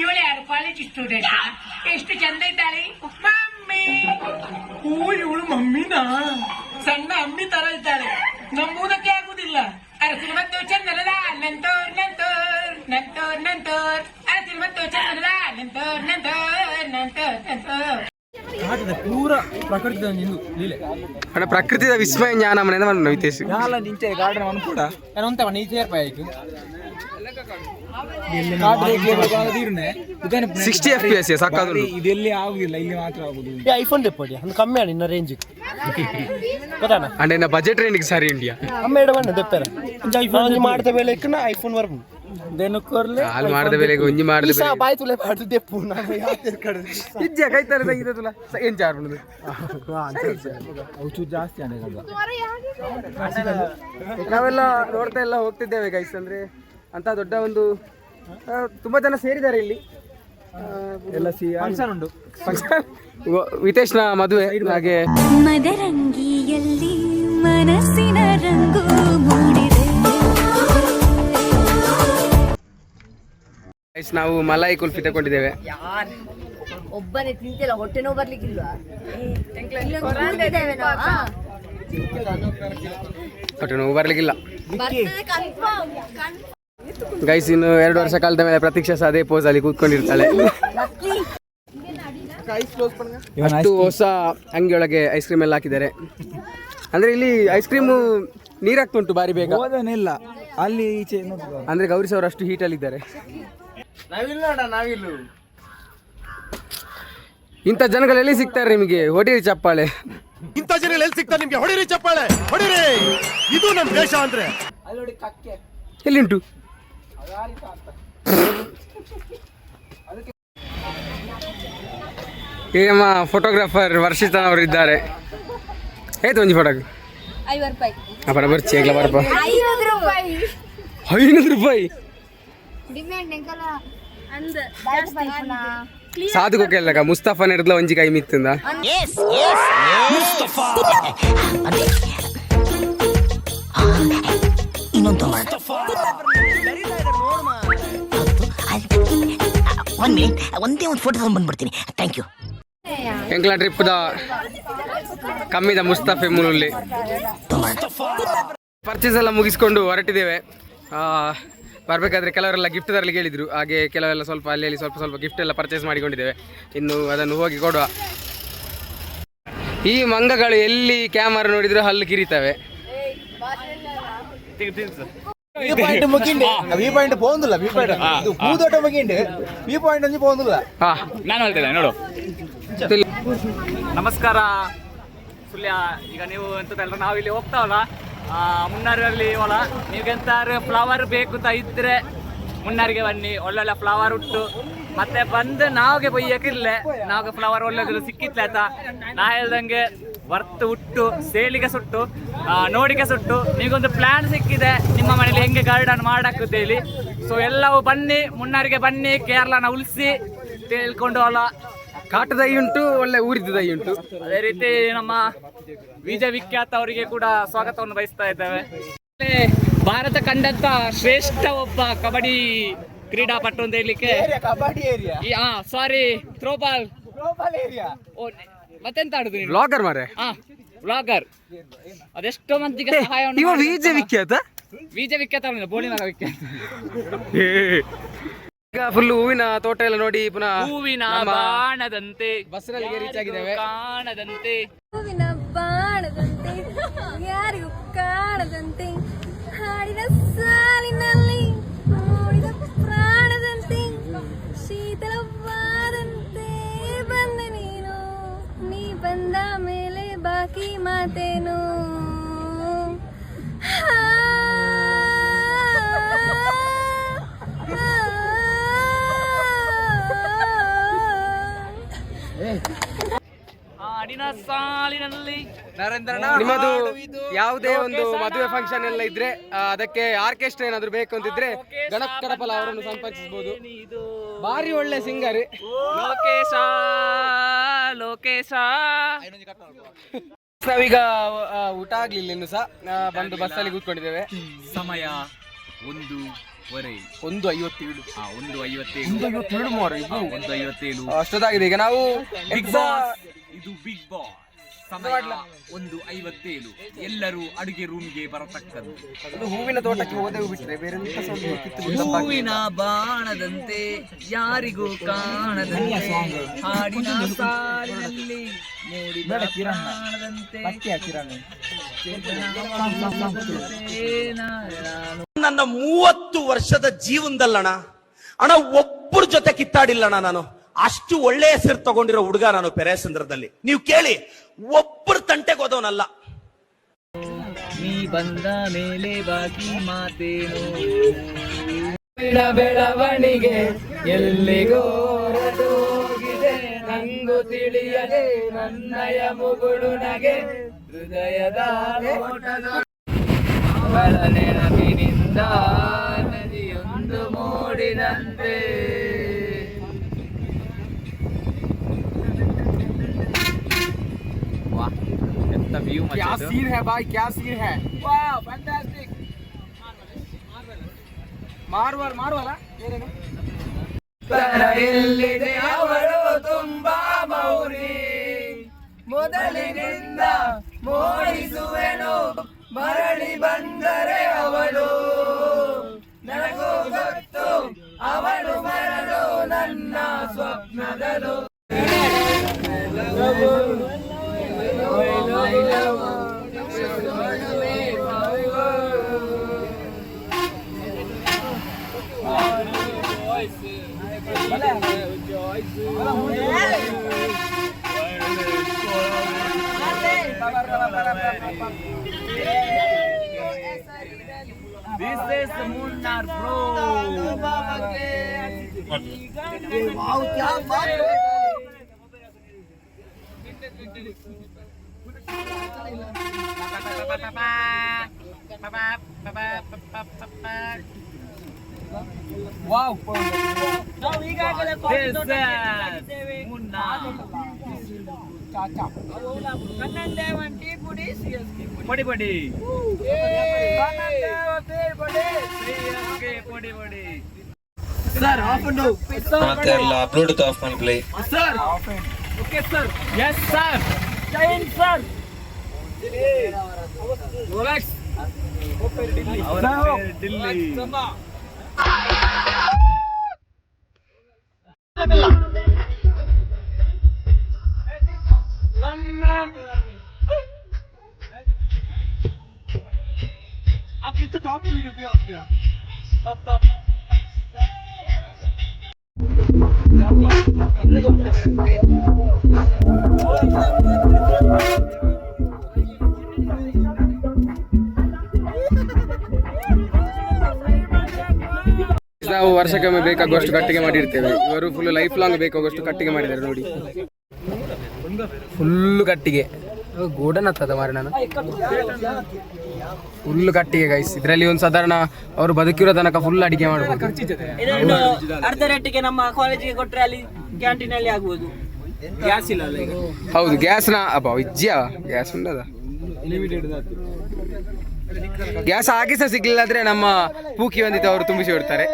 ಇವಳು ಯಾರು? College student. ಎಷ್ಟು ಚಂದ ಇದ್ದಾಳೆ ಮಮ್ಮಿ. ಇವಳು ಮಮ್ಮಿನಾ? ಸಣ್ಣ ಅಮ್ಮಿ ತರ ಇದ್ದಾಳೆ. ನಂಬುವುದಕ್ಕೆ ಆಗುದಿಲ್ಲ. ಅರಸಿನ ಮತ್ತು ಚಂದನದ ನಂತೋರ್ ಅರಸಿನ ಮತ್ತು ಚಂದನದ ನಂತೋರ್ ಪೂರ ಪ್ರಕೃತಿದ ಲೀಲೆ ಅಣ್ಣ. ಪ್ರಕೃತಿದ ವಿಸ್ಮಯ ಜ್ಞಾನ ಮನೆ ವಿತೇಶ್ ನಿಂಚೆ ಗಾರ್ಡನ್ ಅನ್ನು ಕೂಡ ಏನಂತ ನೀಚೇರ್ಪಾಯ್ತು 60 FPS ಸಾಕಾದ್ರು. ಇದೆಲ್ಲಿ ಆಗುದಿಲ್ಲ, ಇಲ್ಲಿ ಮಾತ್ರ ಆಗುದು. ಐಫೋನ್ ತೆಪ್ಪಡಿ ಒಂದು ಕಮ್ಮಿ ಆಡಿ ಇನ್ನ ರೇಂಜ್ ಗೊತ್ತಾನ ಅಂಡ್ ಬಜೆಟ್ ರೇಂಜಿಗೆ ಸರಿ ಇಂಡಿಯಾ ಅಮ್ಮ ಎಡ ಬಣ್ಣ ತೆಪ್ಪರ ಐಫೋನ್ ಮಾಡ್ತಾ ಬೇಲೆ ಐಫೋನ್ ವರ್ಗು ಹಾಲು ಮಾಡಿದ ಬೆಲೆಗೆ ಒಂಜಿ ಮಾಡಿದ ಬೆಲೆಗೆ ಬಾಯಿ ತುಲೆ ಬಾಡ್ದು ದೆಪ್ಪು ನಾನು ಯಾಕೆ ಕಡೆ ಇಜ್ಜೆ ಕೈತಾರೆ ತೆಗಿದೆ ತುಲ ಏನ್ ಚಾರ್ ಮಾಡುದು ಜಾಸ್ತಿ ನಾವೆಲ್ಲ ನೋಡ್ತಾ ಎಲ್ಲ ಹೋಗ್ತಿದ್ದೇವೆ ಗೈಸ್. ಅಂದ್ರೆ ಅಂತ ದೊಡ್ಡ ಒಂದು ತುಂಬಾ ಜನ ಸೇರಿದ್ದಾರೆ ಇಲ್ಲಿ. ಎಲ್ಲ ಫಂಕ್ಷನ್ ಉಂಟು. ವಿತೇಶ್ನ ಮದುವೆ ಹಾಗೆ ಮದರಂಗಿಯಲ್ಲಿ ಮನಸ್ಸಿನ ರಂಗು ಮೂಡಿದೆ. ಗೈಸ್ ನಾವು ಮಲಾಯಿ ಕುಲ್ಫಿ ತಗೊಂಡಿದ್ದೇವೆ. ಒಬ್ಬನೇ ತಿಂತಿಲ್ಲ, ಹೊಟ್ಟೆ ನೋವು ಬರ್ಲಿಕ್ಕಿಲ್ವಾ? ಹೊಟ್ಟೆ ನೋವು ಬರ್ಲಿಕ್ಕಿಲ್ಲ ಗೈಸ್. ಇನ್ನು 2 ವರ್ಷ ಕಾಲದ ಮೇಲೆ ಪ್ರತೀಕ್ಷಾ ಸಹ ಅದೇ ಪೋಸ್ ಅಲ್ಲಿ ಕೂತ್ಕೊಂಡಿರ್ತಾಳೆ. ಅಷ್ಟು ಹೊಸ ಅಂಗಿಯೊಳಗೆ ಐಸ್ ಕ್ರೀಮ್ ಎಲ್ಲ ಹಾಕಿದ್ದಾರೆ. ಅಂದ್ರೆ ಇಲ್ಲಿ ಐಸ್ ಕ್ರೀಮು ನೀರಾಗ್ತುಂಟು ಬಾರಿ ಬೇಗ. ಇಲ್ಲ ಅಲ್ಲಿ ಈಚೆ ಅಂದ್ರೆ ಗೌರೀಶ್ ಅವರು ಅಷ್ಟು ಹೀಟ್ ಅಲ್ಲಿ ಇದ್ದಾರೆ. ನಾವಿಲ್ಲು ಇಂಥ ಜನಗಳು ಎಲ್ಲಿ ಸಿಗ್ತಾರೆ ನಿಮಗೆ? ಹೊಡಿರಿ ಚಪ್ಪಾಳೆ. ಇಂಥ ಜನ ಎಲ್ಲಿ ಸಿಗ್ತಾರೆ ನಿಮ್ಗೆ? ಹೊಡಿರಿ ಚಪ್ಪಾಳೆ, ಹೊಡಿರಿ. ಇದು ನಮ್ ದೇಶ ಅಂದ್ರೆ. ಎಲ್ಲಿಂಟು? ಏಮ ಫೋಟೋಗ್ರಾಫರ್ ವರ್ಷಿತನ್ ಅವರು ಇದ್ದಾರೆ. ಏತು ಒಂಜಿ ಫೋಟೋ 50 ರೂಪಾಯಿ. ಅಪರ ಬರ್ಚಿ egla ಬರ್ಪ 50 ರೂಪಾಯಿ 500 ರೂಪಾಯಿ ಡಿಮ್ಯಾಂಡ್ ಎಂಕಲ ಅಂದ ಸಾಧುಕೋಕೆ ಎಲ್ಲಗ ಮುಸ್ತಫಾ ನೆಡ್ಲ ಒಂಜಿ ಕೈ ಮಿತ್ತಂದ. ಇನ್ನೊಂದು ಒಂದೇ ಒಂದು ಫೋಟೋ ತಗೊಂಡು ಬಂದ್ಬಿಡ್ತೀನಿ. Thank you. ಎಂಕ್ಲ ಟ್ರಿಪ್ದ ಕಮ್ಮಿದ ಮುಸ್ತಫೆ ಮುಲುಲ್ಲಿ ಪರ್ಚೇಸ್ ಎಲ್ಲ ಮುಗಿಸ್ಕೊಂಡು ಹೊರಟಿದ್ದೇವೆ. ಬರಬೇಕಾದ್ರೆ ಕೆಲವರೆಲ್ಲ ಗಿಫ್ಟ್ ತರಲಿಕ್ಕೆ ಹೇಳಿದರು. ಹಾಗೆ ಕೆಲವೆಲ್ಲ ಸ್ವಲ್ಪ ಅಲ್ಲಿ ಸ್ವಲ್ಪ ಗಿಫ್ಟ್ ಎಲ್ಲ ಪರ್ಚೇಸ್ ಮಾಡಿಕೊಂಡಿದ್ದೇವೆ. ಇನ್ನು ಅದನ್ನು ಹೋಗಿ ಕೊಡುವ. ಈ ಮಂಗಗಳು ಎಲ್ಲಿ ಕ್ಯಾಮರಾ ನೋಡಿದ್ರು ಹಲ್ಲು ಕಿರಿತವೆ. ವ್ಯೂ ಪಾಯಿಂಟ್ ಮುಗಿಂಡೆ ವ್ಯೂ ಪಾಯಿಂಟ್ ಪೋಂದಿಲ್ಲ. ವ್ಯೂ ಪಾಯಿಂಟ್ ಇದು ಮೂದೋಟ ಮುಗಿಂಡೆ ವ್ಯೂ ಪಾಯಿಂಟ್ ಒಂಜಿ ಪೋಂದಿಲ್ಲ. ನಾನು ಹೇಳ್ತೇನೆ ನೋಡು. ನಮಸ್ಕಾರ ಸುಳ್ಯ. ಈಗ ನೀವು ಎಂತ ಹೇಳಿದ್ರೆ ನಾವಿಲ್ಲಿ ಹೋಗ್ತಾವಲ್ಲ ಮುನ್ನಾರಲ್ಲಿ ಹೊಲ. ನೀವೆಂತಾರು ಫ್ಲವರ್ ಬೇಕು ಅಂತ ಇದ್ರೆ ಮುನ್ನಾರಿಗೆ ಬನ್ನಿ. ಒಳ್ಳೊಳ್ಳೆ ಫ್ಲವರ್ ಉಂಟು. ಮತ್ತೆ ಬಂದು ನಾವ್ಗೆ ಬೈಯಕ್ಕಿಲ್ಲ, ನಾವ್ಗೆ ಫ್ಲವರ್ ಒಳ್ಳೆದು ಸಿಕ್ಕಿತ್ಲೆ ಆಯ್ತಾ. ನಾ ಹೇಳ್ದಂಗೆ ವರ್ತ್ ಉಟ್ಟು ಸೇಲಿಗೆ ಸುಟ್ಟು ನೋಡಿಗೆ ಸುಟ್ಟು ನೀಗೊಂದು ಪ್ಲಾನ್ ಸಿಕ್ಕಿದೆ ನಿಮ್ಮ ಮನೇಲಿ ಹೆಂಗೆ ಗಾರ್ಡನ್ ಮಾಡಾಕುತ್ತೇಳಿ. ಸೊ ಎಲ್ಲವೂ ಬನ್ನಿ, ಮುನ್ನಾರಿಗೆ ಬನ್ನಿ. ಕೇರಳನ ಉಳಿಸಿ ತಿಳ್ಕೊಂಡು ಹೊಲ. ಕಾಟು ದೈ ಉಂಟು, ಒಳ್ಳೆ ಊರಿದ ದೈ ಉಂಟು. ಅದೇ ರೀತಿ ನಮ್ಮ ವಿಜಯ ವಿಖ್ಯಾತ ಅವರಿಗೆ ಕೂಡ ಸ್ವಾಗತವನ್ನು ಬಯಸ್ತಾ ಇದ್ದೇವೆ. ಭಾರತ ಕಂಡಂತ ಶ್ರೇಷ್ಠ ಒಬ್ಬ ಕಬಡ್ಡಿ ಕ್ರೀಡಾಪಟು ಅಂತ ಹೇಳಲಿಕ್ಕೆ ಕಬಡ್ಡಿ ಏರಿಯಾ ಸಾರಿ ಥ್ರೋಬಾಲ್ ಏರಿಯಾ. ಮತ್ತೆಂತ ಆಡುದು ನೀನು? ಬ್ಲಾಗರ್ ಮಾರೆ. ಬ್ಲಾಗರ್. ಅದೆಷ್ಟೋ ಮಂದಿಗೆ ಸಹಾಯ ವಿಜಯ ವಿಖ್ಯಾತ. ವಿಜಯ ವಿಖ್ಯಾತ ಬೋಳಿನ ವಿಖ್ಯಾತ. ಈಗ ಫುಲ್ ಹೂವಿನ ತೋಟ ಎಲ್ಲ ನೋಡಿ ಪುನಃ ಹೂವಿನ ಬಾಣದಂತೆ ಬಸ್ನಲ್ಲಿ ರೀಚ್ ಆಗಿದ್ದೇವೆ. ಕಾಣದಂತೆ ಹೂವಿನ ಬಾಣದಂತೆ ಯಾರಿಗೂ ಕಾಣದಂತೆ ಹಾಡಿನ ಸಾಲಿನಲ್ಲಿ ಮೂಡಿದ ಪ್ರಾಣದಂತೆ ಶೀತಲವಾದಂತೆ ಬಂದ ನೀನು. ನೀ ಬಂದ ಮೇಲೆ ಬಾಕಿ ಮಾತೇನು. ಹಾಡಿನ ಸಾಲಿನಲ್ಲಿ ನಿಮ್ಮದು ಯಾವುದೇ ಒಂದು ಮದುವೆ ಫಂಕ್ಷನ್ ಎಲ್ಲ ಇದ್ರೆ ಅದಕ್ಕೆ ಆರ್ಕೆಸ್ಟ್ರಾ ಏನಾದ್ರು ಬೇಕು ಅಂತಿದ್ರೆ ಗಣಪ್ ಕಡಪಲ ಅವರನ್ನು ಸಂಪರ್ಕಿಸಬಹುದು. ಭಾರಿ ಒಳ್ಳೆ ಸಿಂಗರ್ ಲೋಕೇಶ ಲೋಕೇಶ. ನಾವೀಗ ಊಟ ಆಗ್ಲಿಲ್ಲ ಇನ್ನು ಸಹ ಬಂದು ಬಸ್ಸಲ್ಲಿ ಕೂತ್ಕೊಂಡಿದ್ದೇವೆ. ಸಮಯ 1:57. 1:57. 1:57 ಅಷ್ಟೊತ್ತಾಗಿದೆ. ಈಗ ನಾವು ಬಿಗ್ ಬಾಸ್. ಇದು ಬಿಗ್ ಬಾಸ್. ಸಮಯ 1:57. ಎಲ್ಲರೂ ಅಡುಗೆ ರೂಮ್ಗೆ ಬರತಕ್ಕದ್ದು. ಹೂವಿನ ತೋಟಕ್ಕೆ ಹೋದೆವು ಬಿಟ್ರೆ ಬೇರೆ ಹೂವಿನ ಬಾಣದಂತೆ ಯಾರಿಗೂ ಕಾಣದಂತೆ ಹಾಡಿನ ಸಾಲಿನಲ್ಲಿ ಮೂಡಿದ ಪ್ರಾಣದಂತೆ. ನನ್ನ 30 ವರ್ಷದ ಜೀವನದಲ್ಲಣ ಅಣ್ಣ ಒಬ್ಬರ ಜೊತೆ ಕಿತ್ತಾಡಿಲ್ಲಣ್ಣ ನಾನು. ಅಷ್ಟು ಒಳ್ಳೆ ಹೆಸರು ತಗೊಂಡಿರೋ ಹುಡುಗ ನಾನು ಪೆರೇಸಂದ್ರದಲ್ಲಿ. ನೀವು ಕೇಳಿ, ಒಬ್ಬರು ತಂಟೆಗೆ ಹೋದವನಲ್ಲ. ನೀ ಬಂದ ಮೇಲೆ ಬಾಕಿ ಮಾತೇನು. ಬೆಳವಣಿಗೆ ಎಲ್ಲಿಗೋ ಹೋಗಿದೆ ನಂಗು ತಿಳಿಯದೆ ನನ್ನಯ ಮುಗುಳು ನಗೆ ಹೃದಯದ ನೆನಪಿನಿಂದ ನದಿಯೊಂದು ಮೂಡಿದಂತೆ. ಎಂತ ವ್ಯೂ क्या सीन है भाई, क्या सीन है, वाह फैंटास्टिक. ಮಾರ್ವಲ್ ಎಲ್ಲಿದೆ ಅವಳು ತುಂಬಾ ಮೌರಿ ಮೊದಲಿನಿಂದ ಮೋಡಿಸುವೆನು ಮರಳಿ ಬಂದರೆ ಅವಳು ನನಗೂ ಗೊತ್ತು ಅವಳು ಮರಳು ನನ್ನ ಸ್ವಪ್ನದಲು. This is Munnar bro. Wow क्या बात है. ವಾವ್ ನಾವು ಈಗಾಗಲೇ Munnar. ಪಡಿ ಪಡಿ ಪಡಿ ಪಡಿ sir off and upload off ಮಾಡಿ play sir okay sir yes sir Jain sir Rolex Delhi आप कितना टॉप वीडियो पे आप क्या टॉप ನಾವು ವರ್ಷಕ್ಕೊಮ್ಮೆ ಬೇಕಾಗುವಷ್ಟು ಕಟ್ಟಿಗೆ ಮಾಡಿರ್ತೇವೆ. ಇವರು ಫುಲ್ ಲೈಫ್ ಲಾಂಗ್ ಬೇಕಾಗುವಷ್ಟು ಕಟ್ಟಿಗೆ ಮಾಡಿದ್ದಾರೆ ನೋಡಿ. ಫುಲ್ ಕಟ್ಟಿಗೆ ಗೋಡನ್ ಹತ್ತದ ಮಾರ ನಾನು ಫುಲ್ ಕಟ್ಟಿಗೆ ಗೈಸ್. ಇದರಲ್ಲಿ ಒಂದು ಸಾಧಾರಣ ಅವರು ಬದುಕಿರೋ ತನಕ ಫುಲ್ ಅಡಿಗೆ ಮಾಡಬಹುದು. ಅರ್ಧ ರೇಟಿಗೆ ನಮ್ಮ ಕಾಲೇಜಿಗೆ ಕೊಟ್ಟರೆ ಅಲ್ಲಿ ಕ್ಯಾಂಟೀನ್ ಅಲ್ಲಿ ಆಗ್ಬೋದು. ಗ್ಯಾಸ್ ಇಲ್ಲ ಅಲ್ಲ ಈಗ. ಹೌದು ಗ್ಯಾಸ್ನ ಅಬ್ಬ ಇಜ್ಜಿಯ ಗ್ಯಾಸ್ ಉಂಟದ ಗ್ಯಾಸ್ ಆಗಿ ಸಹ ಸಿಗ್ಲಿಲ್ಲ ಅಂದ್ರೆ ನಮ್ಮ ಪೂಕಿ ಬಂದಿತ್ತು ಅವರು ತುಂಬಿಸಿ ಬಿಡ್ತಾರೆ.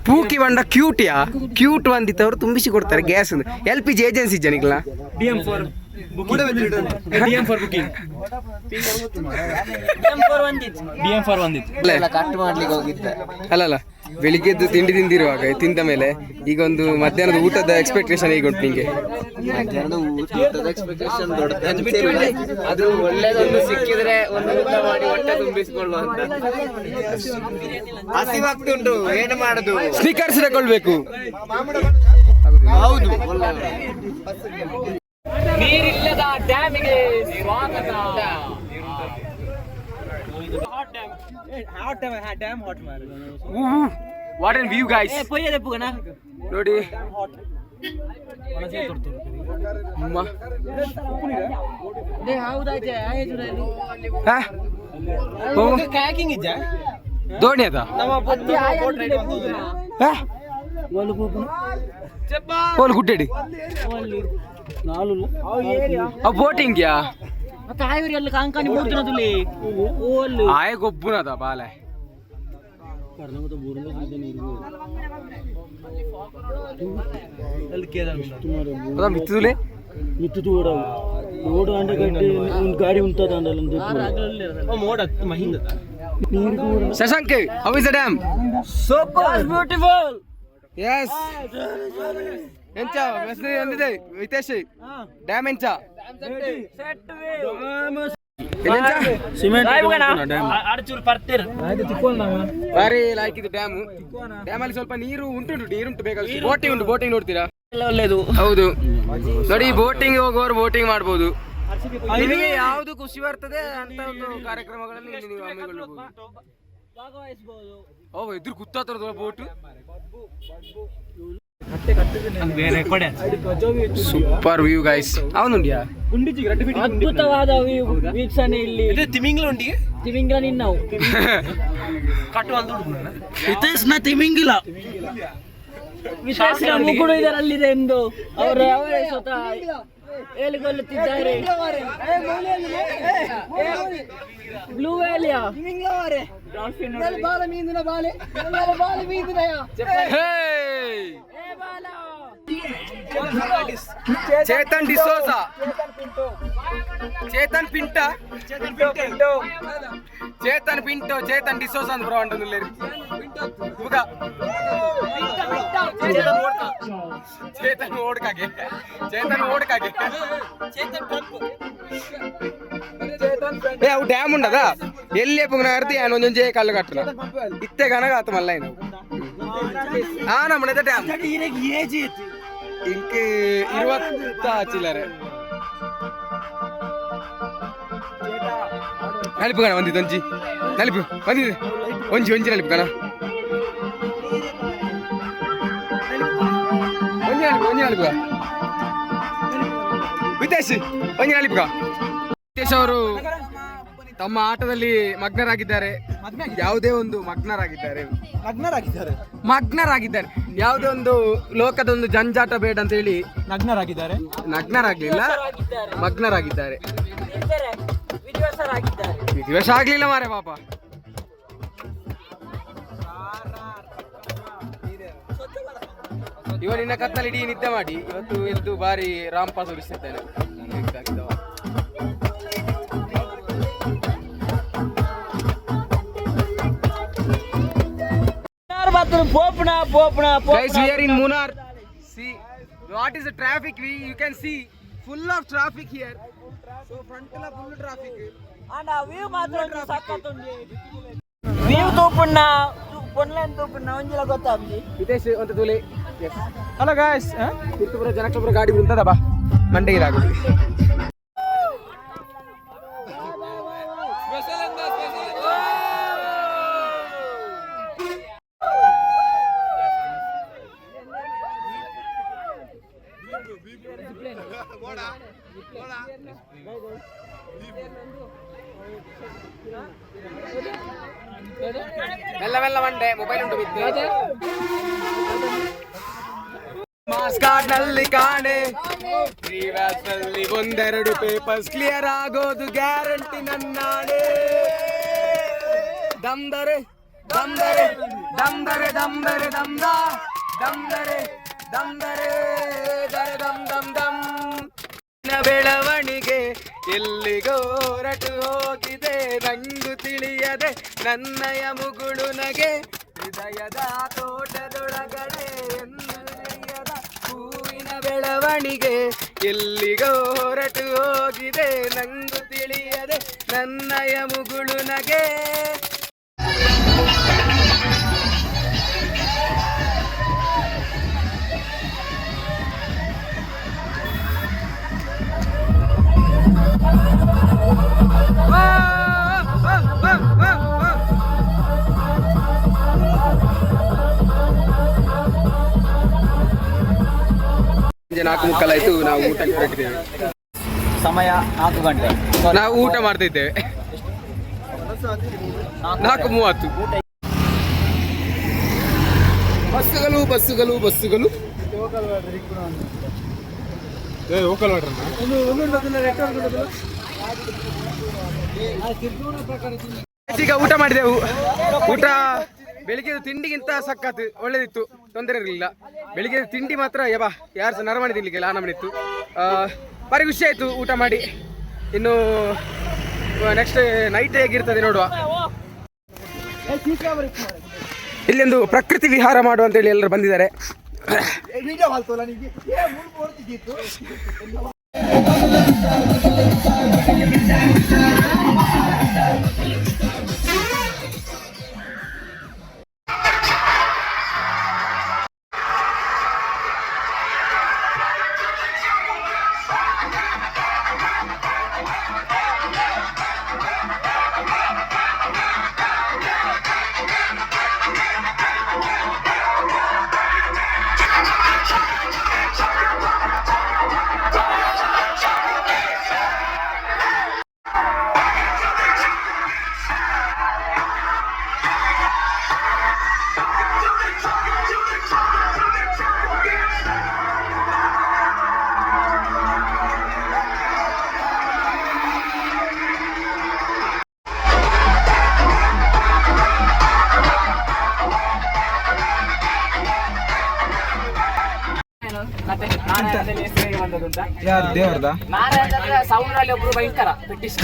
ಪೂಕಿ ಬಂಡ ಕ್ಯೂಟ್ ಬಂದಿತ್ತು ಅವರು ತುಂಬಿಸಿ ಕೊಡ್ತಾರೆ ಗ್ಯಾಸ್. LPG ಏಜೆನ್ಸಿ ಜನಿಗಳ DM4 ಬುಕಿಂಗ್ DM4 ಬಂದಿತ್ತು ಕಟ್ ಮಾಡ್ಲಿಕ್ಕೆ ಹೋಗಿದ್ದೆ ಅಲ್ಲಲ್ಲ. ಬೆಳಿಗ್ಗೆದ್ದು ತಿಂಡಿ ತಿಂದಿರುವಾಗ ತಿಂದ ಮೇಲೆ ಈಗ ಒಂದು ಮಧ್ಯಾಹ್ನದ ಊಟದ ಎಕ್ಸ್ಪೆಕ್ಟೇಷನ್ ಈಗ ಉಂಟು ನಿಂಗೆ? ಮಧ್ಯಾಹ್ನದ ಊಟದ ಎಕ್ಸ್ಪೆಕ್ಟೇಷನ್ ಅದು ಒಳ್ಳೇದೊಂದು ಸಿಕ್ಕಿದ್ರೆ ಒಂದು ಊಟ ಮಾಡಿ ಹೊಟ್ಟೆ ತುಂಬಿಸಿಕೊಳ್ಳುವ ಅಂತ. ಹಸಿವಾಗ್ತುಂಟು, ಏನು ಮಾಡುದು? ಸ್ನಿಕರ್ಸ್ ತಗೊಳ್ಬೇಕು. ಹೌದು. ನೀರಿಲ್ಲದ ಡ್ಯಾಮಿಗೆ ಸ್ವಾಗತ. What and view guys. ನೋಡಿ ಧೋನಿ ಅದ ಗುಡ್ಡೇಡಿ ಬೋಟಿಂಗ್ ಯಾ ಆಯ ಗೊಬ್ಬುನದ ಬಾಲೆ ಮಿತ್ತುಲೆ Shashank, how is the dam? Super beautiful. Yes. ಎಂಚ ಮೆಸೇಜ್ ಬಂದಿದೆ ಹಿತೇಶ್, ಡ್ಯಾಮ್ ಎಂಚ ಬಾರಿ ಲೈಕ್ ಇದು ಡ್ಯಾಮ್. ಡ್ಯಾಮ್ ಅಲ್ಲಿ ಸ್ವಲ್ಪ ನೀರುಂಟು ಬೇಕಾಗುತ್ತೆ. ಬೋಟಿಂಗ್ ನೋಡ್ತೀರಾ? ಒಳ್ಳೇದು. ಹೌದು ನೋಡಿ, ಬೋಟಿಂಗ್ ಹೋಗುವವರು ಬೋಟಿಂಗ್ ಮಾಡ್ಬೋದು. ನಿಮಗೆ ಯಾವುದು ಖುಷಿ ಬರ್ತದೆ ಅಂತ ಒಂದು ಕಾರ್ಯಕ್ರಮಗಳಲ್ಲಿ ಇಲ್ಲಿ ನೀವು ಹಮ್ಮಿಕೊಳ್ಳಬಹುದು. ಭಾಗವಹಿಸಬಹುದು. ಎದುರು ಕುತ್ತಾತರದ ಬೋಟ್ ಸೂಪರ್ ವ್ಯೂ ಗೈಸ್. ಅವನುಂಡಿಯಾ ಅದ್ಭುತವಾದ ವೀಕ್ಷಣೆ ಇಲ್ಲಿ. ತಿಮಿಂಗಿಲ ನಿನ್ನವು ತಿಮಿಂಗಿಲ ವಿಶೇಷ ಮುಗುಳು ಇದರಲ್ಲಿದೆ ಎಂದು ಅವರೇ ಸ್ವತಃ ಹೇಳಿಕೊಳ್ಳುತ್ತಿದ್ದಾರೆ. ಬ್ಲೂ ವ್ಯಾಲಿಯಾ ಚೇತನ್ ಡಿಸೋಜಾ, ಚೇತನ್ ಪಿಂಟೋ, ಚೇತನ್ ಡಿಸೋಜಾ ಅಂತ ಬ್ರೋ ಅಂಟು ಚೇತನ್ ಓಡ್ಕಾಗೆ అవు డ్యామ్ ఉండదా ఎల్లి పొంగన కడితే ఆయన కొంచెం చేయ కళ్ళు కట్టున ఇత్తే కనుక అత మళ్ళీ ఆయన நம்மள డ్యామ్ ఇంక 20 చిల్లర నలిపు కన వంది దంచి నలిపు వంది ಒಂಜಿ ನಲಿಪು ಕನ ಒಂಜಿ ನಲಿಪು ವಿತೇಶ್ ಒಂಜಿ ನಲಿಪುಗ. ವಿತೇಶ್ ಅವರು ತಮ್ಮ ಆಟದಲ್ಲಿ ಮಗ್ನರಾಗಿದ್ದಾರೆ. ಯಾವುದೇ ಒಂದು ಮಗ್ನರಾಗಿದ್ದಾರೆ ಯಾವುದೇ ಒಂದು ಲೋಕದ ಒಂದು ಜಂಜಾಟ ಬೇಡ ಅಂತ ಹೇಳಿ ನಗ್ನರಾಗ್ಲಿಲ್ಲ, ಮಗ್ನರಾಗಿದ್ದಾರೆ. ವಿಧಿವಶ ಆಗ್ಲಿಲ್ಲ ಮಾರೆ ಪಾಪ. ಇವನಿನ್ನ ಕತ್ತಲ್ಲಿ ಇಡೀ ನಿದ್ದೆ ಮಾಡಿ ಇವತ್ತು ಎದ್ದು ಬಾರಿ ರಾಂಪ ಸುರಿಸಿದ್ದೇನೆ. Guys, we are in Munnar. See what is the traffic? You can see full of traffic here. So front la full traffic. And view ಮಾತ್ರ ಸಕ್ಕತ್ತುಂಡಿ. View ತೂಪುಣ್ಣ ಪೊನ್ಲೆನ್ ಒಂಜಿಲ ಗೊತ್ತಾಗ್ಲಿ. ವಿತೇಶ್ ಅಂತ ತೂಲೆ. Yes. Hello guys. ಕಿರ್ತುಪುರ ಜನಕಪುರ ಗಾಡಿ ಬರುತ್ತದ ಬಾ ಮಂಡೆಗೆ ಆಗುದು. ಮೆಲ್ಲ ಮೆಲ್ಲ ಮಂಡೆ ಮೊಬೈಲ್ ಉಂಟು ಬಿದ್ದು ಮಾರ್ಕ್ಸ್ ಕಾರ್ಡ್ ನಲ್ಲಿ ಕಾಣೆ ಪ್ರೀವ್ಯಾಸ್ ನಲ್ಲಿ ಒಂದೆರಡು ಪೇಪರ್ಸ್ ಕ್ಲಿಯರ್ ಆಗೋದು ಗ್ಯಾರಂಟಿ ನನ್ನಾಣೆ. ದಮ್ದರೆ ದಮ್ದರೆ ದಮ್ದರೆ ದಮ್ದರೆ ದಮ್ದ ದಮ್ದರೆ ದಮ್ದರೆ ದರೆ ದಮ್ ದಮ್ ದಮ್. ಬೆಳವಣಿಗೆ ಎಲ್ಲಿಗೋ ಹೊರಟು ಹೋಗಿದೆ ನಂಗು ತಿಳಿಯದೆ ನನ್ನಯ ಮುಗುಳು ನಗೆ ಹೃದಯದ ತೋಟದೊಳಗಡೆ ಎಂದು ತಿಳಿಯದ ಹೂವಿನ ಬೆಳವಣಿಗೆ ಎಲ್ಲಿಗೋ ಹೊರಟು ಹೋಗಿದೆ ನಂಗು ತಿಳಿಯದೆ ನನ್ನಯ ಮುಗುಳು ನಗೆ. ನಾಲ್ಕು ಮುಕ್ಕಲಾಯ್ತು, ನಾವು ಊಟಕ್ಕೆ ಹೊರಟಿದ್ದೇವೆ. ಸಮಯ 4 ಗಂಟೆ. ನಾವು ಊಟ ಮಾಡ್ತಾ ಇದ್ದೇವೆ. 4:30. ಬಸ್ಸುಗಳು ಬಸ್ಸುಗಳು ಬಸ್ಸುಗಳು. ಈಗ ಊಟ ಮಾಡಿದೆವು. ಊಟ ಬೆಳಿಗ್ಗೆ ತಿಂಡಿಗಿಂತ ಸಖತ್ ಒಳ್ಳೇದಿತ್ತು, ತೊಂದರೆ ಇರಲಿಲ್ಲ. ಬೆಳಿಗ್ಗೆ ತಿಂಡಿ ಮಾತ್ರ ಯಬಾ ಯಾರು ಸಹ ನರಮಣಿ ತಿನ್ಲಿಕ್ಕೆಲ್ಲ ಆನಮನಿತ್ತು. ಭಾರಿ ಖುಷಿ ಆಯಿತು ಊಟ ಮಾಡಿ. ಇನ್ನು ನೆಕ್ಸ್ಟ್ ನೈಟ್ ಹೇಗಿರ್ತದೆ ನೋಡುವ. ಇಲ್ಲೊಂದು ಪ್ರಕೃತಿ ವಿಹಾರ ಮಾಡುವ ಅಂತೇಳಿ ಎಲ್ಲರೂ ಬಂದಿದ್ದಾರೆ. ಗೊತ್ತುಂಟಾ? ಯಾರು ದೇವರದ? ನಾರಾಯಣ ಅಂದ್ರೆ ಸೌಂಡ್ರಲ್ಲಿ ಒಬ್ರು ಭಯಂಕರ ಪೆಟ್ಟಿಸ್ಟ್.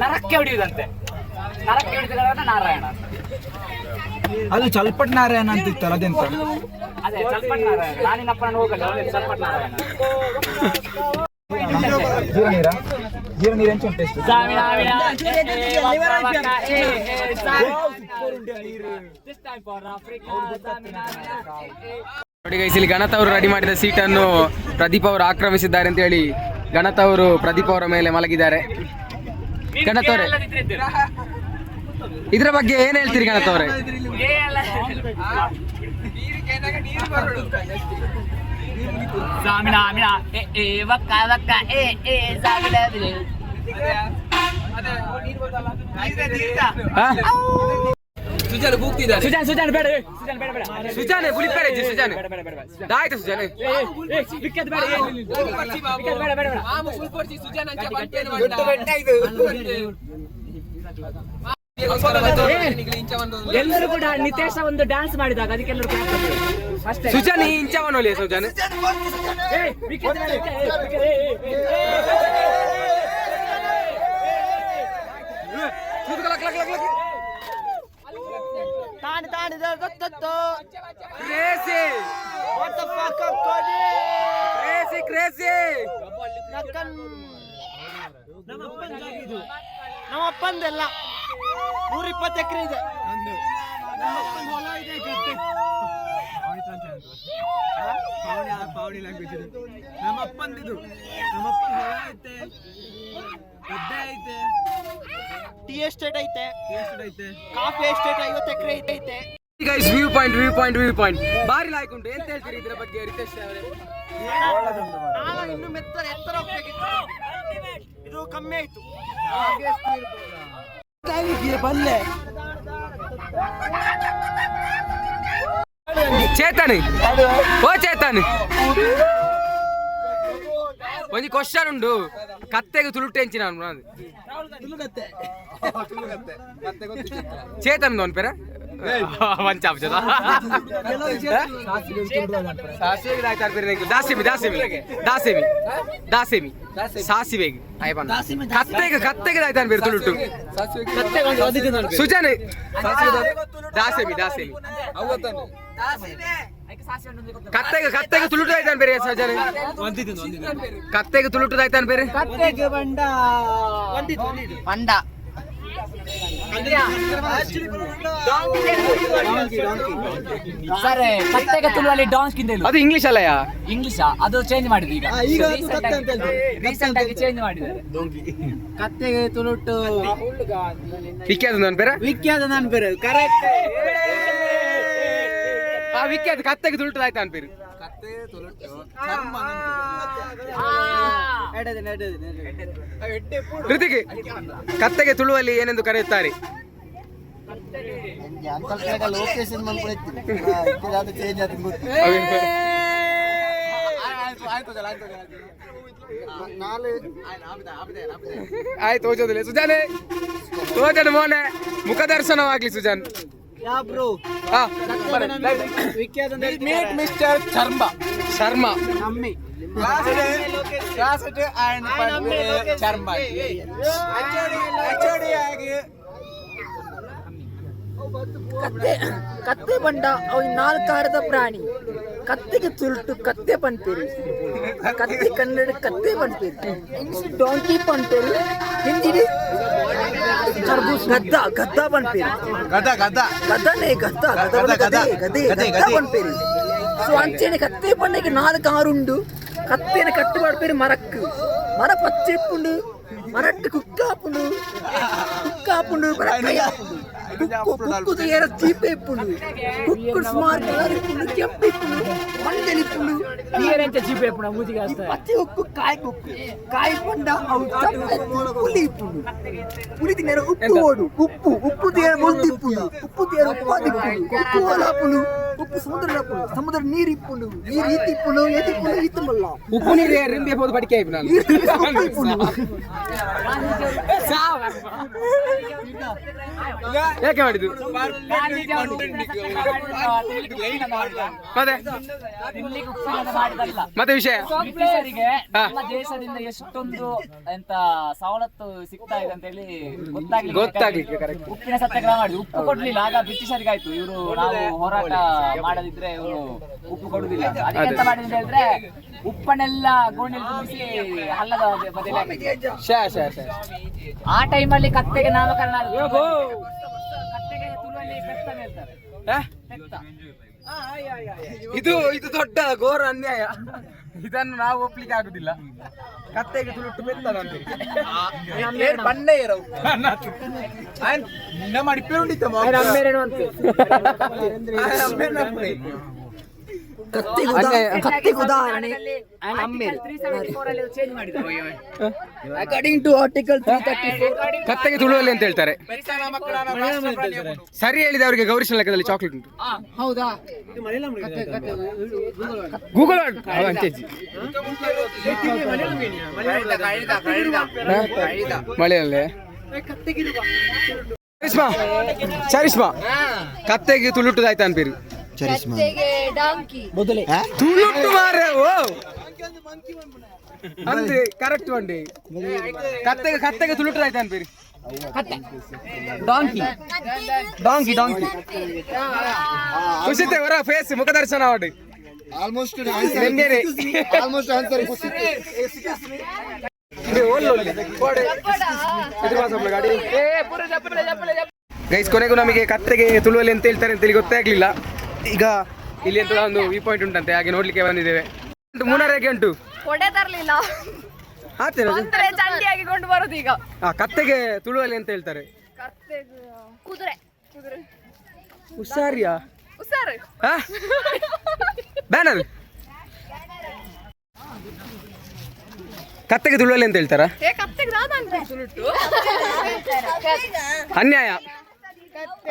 ನರಕ್ಕೆ ಹೊಡಿಯುದಂತೆ, ನರಕ್ಕೆ ಹೊಡಿದ ಕಾರಣ ನಾರಾಯಣ. ಅದು ಚಲ್ಪಟ್ ನಾರಾಯಣ ಅಂತ ಇತ್ತಲ್ಲ, ಅದೆಂತ? ಅದೇ ಚಲ್ಪಟ್ ನಾರಾಯಣ. ನಾನಿನಪ್ಪ ನಾನು ಹೋಗಲ್ಲ, ಚಲ್ಪಟ್ ನಾರಾಯಣ. ಜೀರ ನೀರು ಎಂಚ ಉಂಟು ಎಷ್ಟು? ನೋಡಿ ಗೈಸ್, ಇಲ್ಲಿ ಗಣತ್ ಅವರು ರೆಡಿ ಮಾಡಿದ ಸೀಟನ್ನು ಪ್ರದೀಪ್ ಅವರು ಆಕ್ರಮಿಸಿದ್ದಾರೆ ಅಂತ ಹೇಳಿ ಗಣತ್ ಅವರು ಪ್ರದೀಪ್ ಅವರ ಮೇಲೆ ಮಲಗಿದ್ದಾರೆ. ಗಣತ್ ಅವರೇ, ಇದ್ರ ಬಗ್ಗೆ ಏನ್ ಹೇಳ್ತೀರಿ ಗಣತ್ ಅವರೇ? ಸುಜಾನ್ ಕೂಗ್ತಿದ್ದಾರೆ. ಸುಜಾನ್ ಬೇಡ, ಸುಜಾನೆ ಬುಲಿಪೇರೆ ಸುಜಾನೆ ದಾಯ್ತು ಸುಜಾನೆ ಎಲ್ಲರೂ ಕೂಡ ನಿತೇಶ ಒಂದು ಡ್ಯಾನ್ಸ್ ಮಾಡಿದಾಗ ಅದಕ್ಕೆಲ್ಲರೂ ಸುಜಾನ್ ಈ ಇಂಚವನೊಲಿ ಸುಜಾನ್ ನಮ್ಮಪ್ಪಂದೆಲ್ಲ 120 ಎಕರೆ ಇದೆ. ನಮ್ಮಪ್ಪನ ಹೊಲ ಇದೆ, ಗದ್ದೆ. ನಮ್ಮಪ್ಪಂದಿದು, ನಮ್ಮಪ್ಪನ ಹೊಲ ಐತೆ, ಗದ್ದೆ ಐತೆ, ಟೀ ಎಸ್ಟೇಟ್ ಐತೆ, ಕಾಫಿ ಎಸ್ಟೇಟ್ 50 ಎಕರೆ ಐತೆ. ಗೈಸ್, ವ್ಯೂ ಪಾಯಿಂಟ್ ಬಾರಿ ಲಾಯ್ಕ್ ಉಂಟು. ಎಂತ ಹೇಳ್ತೀರಿ ಇದ್ರ ಬಗ್ಗೆ ರಿತೇಶ್ ಅವರೇ? ಇನ್ನು ಎತ್ತರ ಹೋಗ್ಬೇಕಿತ್ತು, ಇದು ಕಮ್ಮಿ ಆಯ್ತು. ಬಲ್ಲೆ ಚೇತನ್, ಓ ಚೇತನ್, ಒಂದು ಕ್ವಶನ್ ಉಂಡು. ಕತ್ತೆಗೆ ತುಳುಟೆ ಎಂಚಿನ ಚೇತನ್ ಅವನ್ ಪೇರ ಸಾಸಿವೆ ಕತ್ತೆಗೆ ದಾಯ್ತಾನ ಬೇರೆ ತುಳುಟು ಸುಜಾನೆ ದಾಸೇಮಿ ಕತ್ತೆಗೆ ತುಳುಟು ಆಯ್ತಾನ ಬೇರೆ ಸಜಾನೆ ಕತ್ತೆಗೆ ತುಳುಟು ಆಯ್ತಾನ ಬೇರೆ ಪಂಡ ಸರ್ ಕತ್ತೆಗೆ ತುಳುವಲ್ಲಿ ಡಾನ್ಸ್ ಕಿಂತ ಅದು ಇಂಗ್ಲಿಷ್ ಅಲ್ಲಯ್ಯ, ಇಂಗ್ಲಿಷ್ ಅದು ಚೇಂಜ್ ಮಾಡಿದ್ರು ಈಗ ರೀಸೆಂಟ್ ಆಗಿ ಚೇಂಜ್ ಮಾಡಿದ್ದಾರೆ. ಕತ್ತೆಗೆ ತುಳುಟು ವಿಖ್ಯಾತ ನನ್ನ ಬೇರೆ ಕರೆಕ್ಟ್. ವಿಖ್ಯಾತ ಕತ್ತೆಗೆ ತುಳುಟು ಆಯ್ತಾ ಅಂತ ಬೇರೆ ಕೃತಿಗೆ ಕತ್ತೆಗೆ ತುಳುವಲ್ಲಿ ಏನೆಂದು ಕರೆಯುತ್ತಾರೆ? ಆಯ್ತು, ಓಜೋದಿಲ್ಲ ಸುಜಾನೆ, ಓಜನ ಮೋನೆ ಮುಖ ದರ್ಶನವಾಗ್ಲಿ ಸುಜಾನ್. ಮಿಸ್ಟರ್ ಶರ್ಮಾ ಕತ್ತೆ ಬಂಡ ಅವ್ 4 ಆರದ ಪ್ರಾಣಿ. ಕತ್ತೆಗೆ ತುಳುಟು ಕತ್ತೆ ಪಂಪೇರಿ, ಕತ್ತೆ ಕನ್ನಡ ಕತ್ತೆ ಪಂಪೇರಿ, ಡಾಂಕಿ ಪಂಪೇರಿ, ಹಿಂದಿ ಗದ್ದ ಪಂಪೇರಿ, ಗದ್ದನೆ ಗದ್ದ ಪಂಪೇರಿ. ಸೊ ಅಂಚೆನೆ ಕತ್ತೆ ಪಂಡಗೆ 4 ಆರುಂಡು. ಕತ್ತೆನ ಕಟ್ಟು ಪಡ್ಪೇರಿ ಮರಕ್ಕು, ಮರ ಪಚ್ಚೆಪ್ಪುಂಡು, ಮರಟ್ಟು ಕುಕ್ಕಾಪುಂಡು ಕುಕ್ಕುದು ಏರ ಚೀಪೆ ಇಪ್ಪುಂಡು, ಕುಕ್ಕು ಸುಮಾರು ಕಲರ್ ಇಪ್ಪುಂಡು, ಕೆಂಪು ಇಪ್ಪುಂಡು, ಮಂಡಲಿ ಇಪ್ಪುಂಡು, ನೀರೆಂತ ಚೀಪೆ ಇಪ್ಪುಂಡು ಮೂಜಿಗೆ ಪಚ್ಚೆ ಉಕ್ಕು ಕಾಯಿ ಪಂಡ ಅವು ಪುಲಿ ಇಪ್ಪುಂಡು. ಪುಲಿ ತಿನ್ನೇರ ಉಪ್ಪು ಓಡು, ಉಪ್ಪು ತೇರ ಮೊಲ್ದಿಪ್ಪುಂಡು, ಉಪ್ಪು ತೇರ ಉಪ್ಪಾದಿಪ್ಪುಂಡು, ಉಪ್ಪು ಓಲಾಪುಂಡು, ಉಪ್ಪು ಸಮುದ್ರ ನೀರು ಇಪ್ಪುಂಡು, ನೀರು ಈತಿಪ್ಪುಂಡು, ಈತಮಲ್ಲ ಉಪ್ಪು ನೀರು ರಿಂಬಿ ಹೋದ ಬಡಿಕೆ ಆಯ್ತು ನಾನು ಯಾಕೆ ಮಾಡಿದ್ದು ಗಾಂಧೀಜಿ ಅವರು ಉಪ್ಪಿನ ಸತ್ಯಾಗ್ರಹ ಮಾಡಿದ್ರು. ಮತ್ತೆ ತಿನ್ಲಿಕ್ಕೆ ಉಪ್ಪಿನನ್ನು ಮಾಡಿದಲ್ಲ. ಮತ್ತೆ ವಿಷಯ ಬ್ರಿಟಿಷರಿಗೆ ನಮ್ಮ ದೇಶದಿಂದ ಎಷ್ಟೊಂದು ಎಂತ ಸವಲತ್ತು ಸಿಗ್ತಾ ಇದೆ ಅಂತ ಹೇಳಿ ಗೊತ್ತಾಗ್ಲಿಕ್ಕೆ correct. ಉಪ್ಪಿನ ಸತ್ಯಾಗ್ರಹ ಮಾಡಿದ್ರು. ಉಪ್ಪು ಕೊಡ್ಲಿಲ್ಲ, ಆಗ ಬ್ರಿಟಿಷರಿಗೆ ಆಯ್ತು ಇವರು ನಾವು ಹೋರಾಟ ಮಾಡದಿದ್ರೆ ಇವರು ಉಪ್ಪು ಕೊಡುದಿಲ್ಲ. ಅದಕ್ಕೆ ಎಂತ ಮಾಡಿದ್ರು ಅಂತ ಹೇಳಿದ್ರೆ ಉಪ್ಪನ್ನೆಲ್ಲ ಗೋಣಿಯಲ್ಲಿ ತುಂಬಿಸಿ ಹಲ್ಲದ ಬದಲಿ ಆ ಟೈಮಲ್ಲಿ ಕತ್ತೆಗೆ ನಾಮಕರಣ ಆಗುತ್ತೆ. ಕತ್ತೆಗೆ ತುಳುವಲ್ಲಿ ಬೆತ್ತ ಅಂತ ಹೇಳ್ತಾರೆ. ಬೆತ್ತ. ಇದು ದೊಡ್ಡ ಘೋರ ಅನ್ಯಾಯ. ಇದನ್ನು ನಾವು ಒಪ್ಲಿಕ್ಕೆ ಆಗುದಿಲ್ಲ. ಕತ್ತೆಗೆ ತುಳುಟ್ಟು ಬೆತ್ತದ ಅಂತ ಕತ್ತೆಗೆ ಉದಾಹರಣೆ ಅಕಾರ್ಡಿಂಗ್ ಟು ಆರ್ಟಿಕಲ್ 334 ಕತ್ತೆಗೆ ತುಳುವಲ್ಲಿ ಅಂತ ಹೇಳ್ತಾರೆ. ಸರಿ ಹೇಳಿದೆ ಅವರಿಗೆ ಗೌರೀಶನ ಲೆಕ್ಕದಲ್ಲಿ ಚಾಕ್ಲೇಟ್ ಉಂಟು. ಹೌದಾ? ಗೂಗಲ್ ಮಳೆಯಲ್ಲೇ ಚರಿಸ್ಮಾ ಕತ್ತೆಗೆ ತುಳುಟ್ಟುದಾಯ್ತಾ ಅನ್ಪೇರಿ ತುಳುಟ್ಟು ಮಾರೆ ಓ ಅಂದ್ರೆ ಕರೆಕ್ಟ್ ಒಂಡಿ ಕತ್ತೆಗೆ ತುಳುಟ್ಟುದಾಯ್ತಾ ಅನ್ಪೇರಿ ಡಾಂಕಿ ಡಾಂಕಿ ಡಾಂಕಿ ಖುಷಿತೆ ಹೊರ ಫೇಸ್ ಮುಖದರ್ಶನ ಮಾಡಿ ಆಲ್ಮೋಸ್ಟ್ ಗೈಸ್ ಕೊನೆಗೂ ನಮಗೆ ಕತ್ತೆಗೆ ತುಳುವಲ್ಲಿ ಅಂತ ಹೇಳ್ತಾರೆ ಅಂತ ಹೇಳಿ ಗೊತ್ತೇ ಆಗ್ಲಿಲ್ಲ. ಈಗ ಇಲ್ಲಿ ಅಂತ ಒಂದು ವ್ಯೂ ಪಾಯಿಂಟ್ ಉಂಟಂತೆ, ಹಾಗೆ ನೋಡ್ಲಿಕ್ಕೆ ಬಂದಿದ್ದೇವೆ. ಮೂನಾರ್ ಹೇಗೆ ಉಂಟು? ಕೊಡೆ ತರ್ಲಿಲ್ಲ ಅಂದ್ರೆ ಚಂಡಿಯಾಗಿ ಕೊಂಡು ಬರೋದು ಈಗ. ಕತ್ತೆಗೆ ತುಳುವಲ್ಲಿ ಅಂತ ಹೇಳ್ತಾರೆ ಕುದುರೆ ಕುದುರೆ ಹುಷಾರಿಯಾ ಹುಷಾರು ಬ್ಯಾನರ್ ಕತ್ತೆಗೆ ತುಳುವಲ್ಲಿ ಅಂತ ಹೇಳ್ತಾರ? ಅನ್ಯಾಯ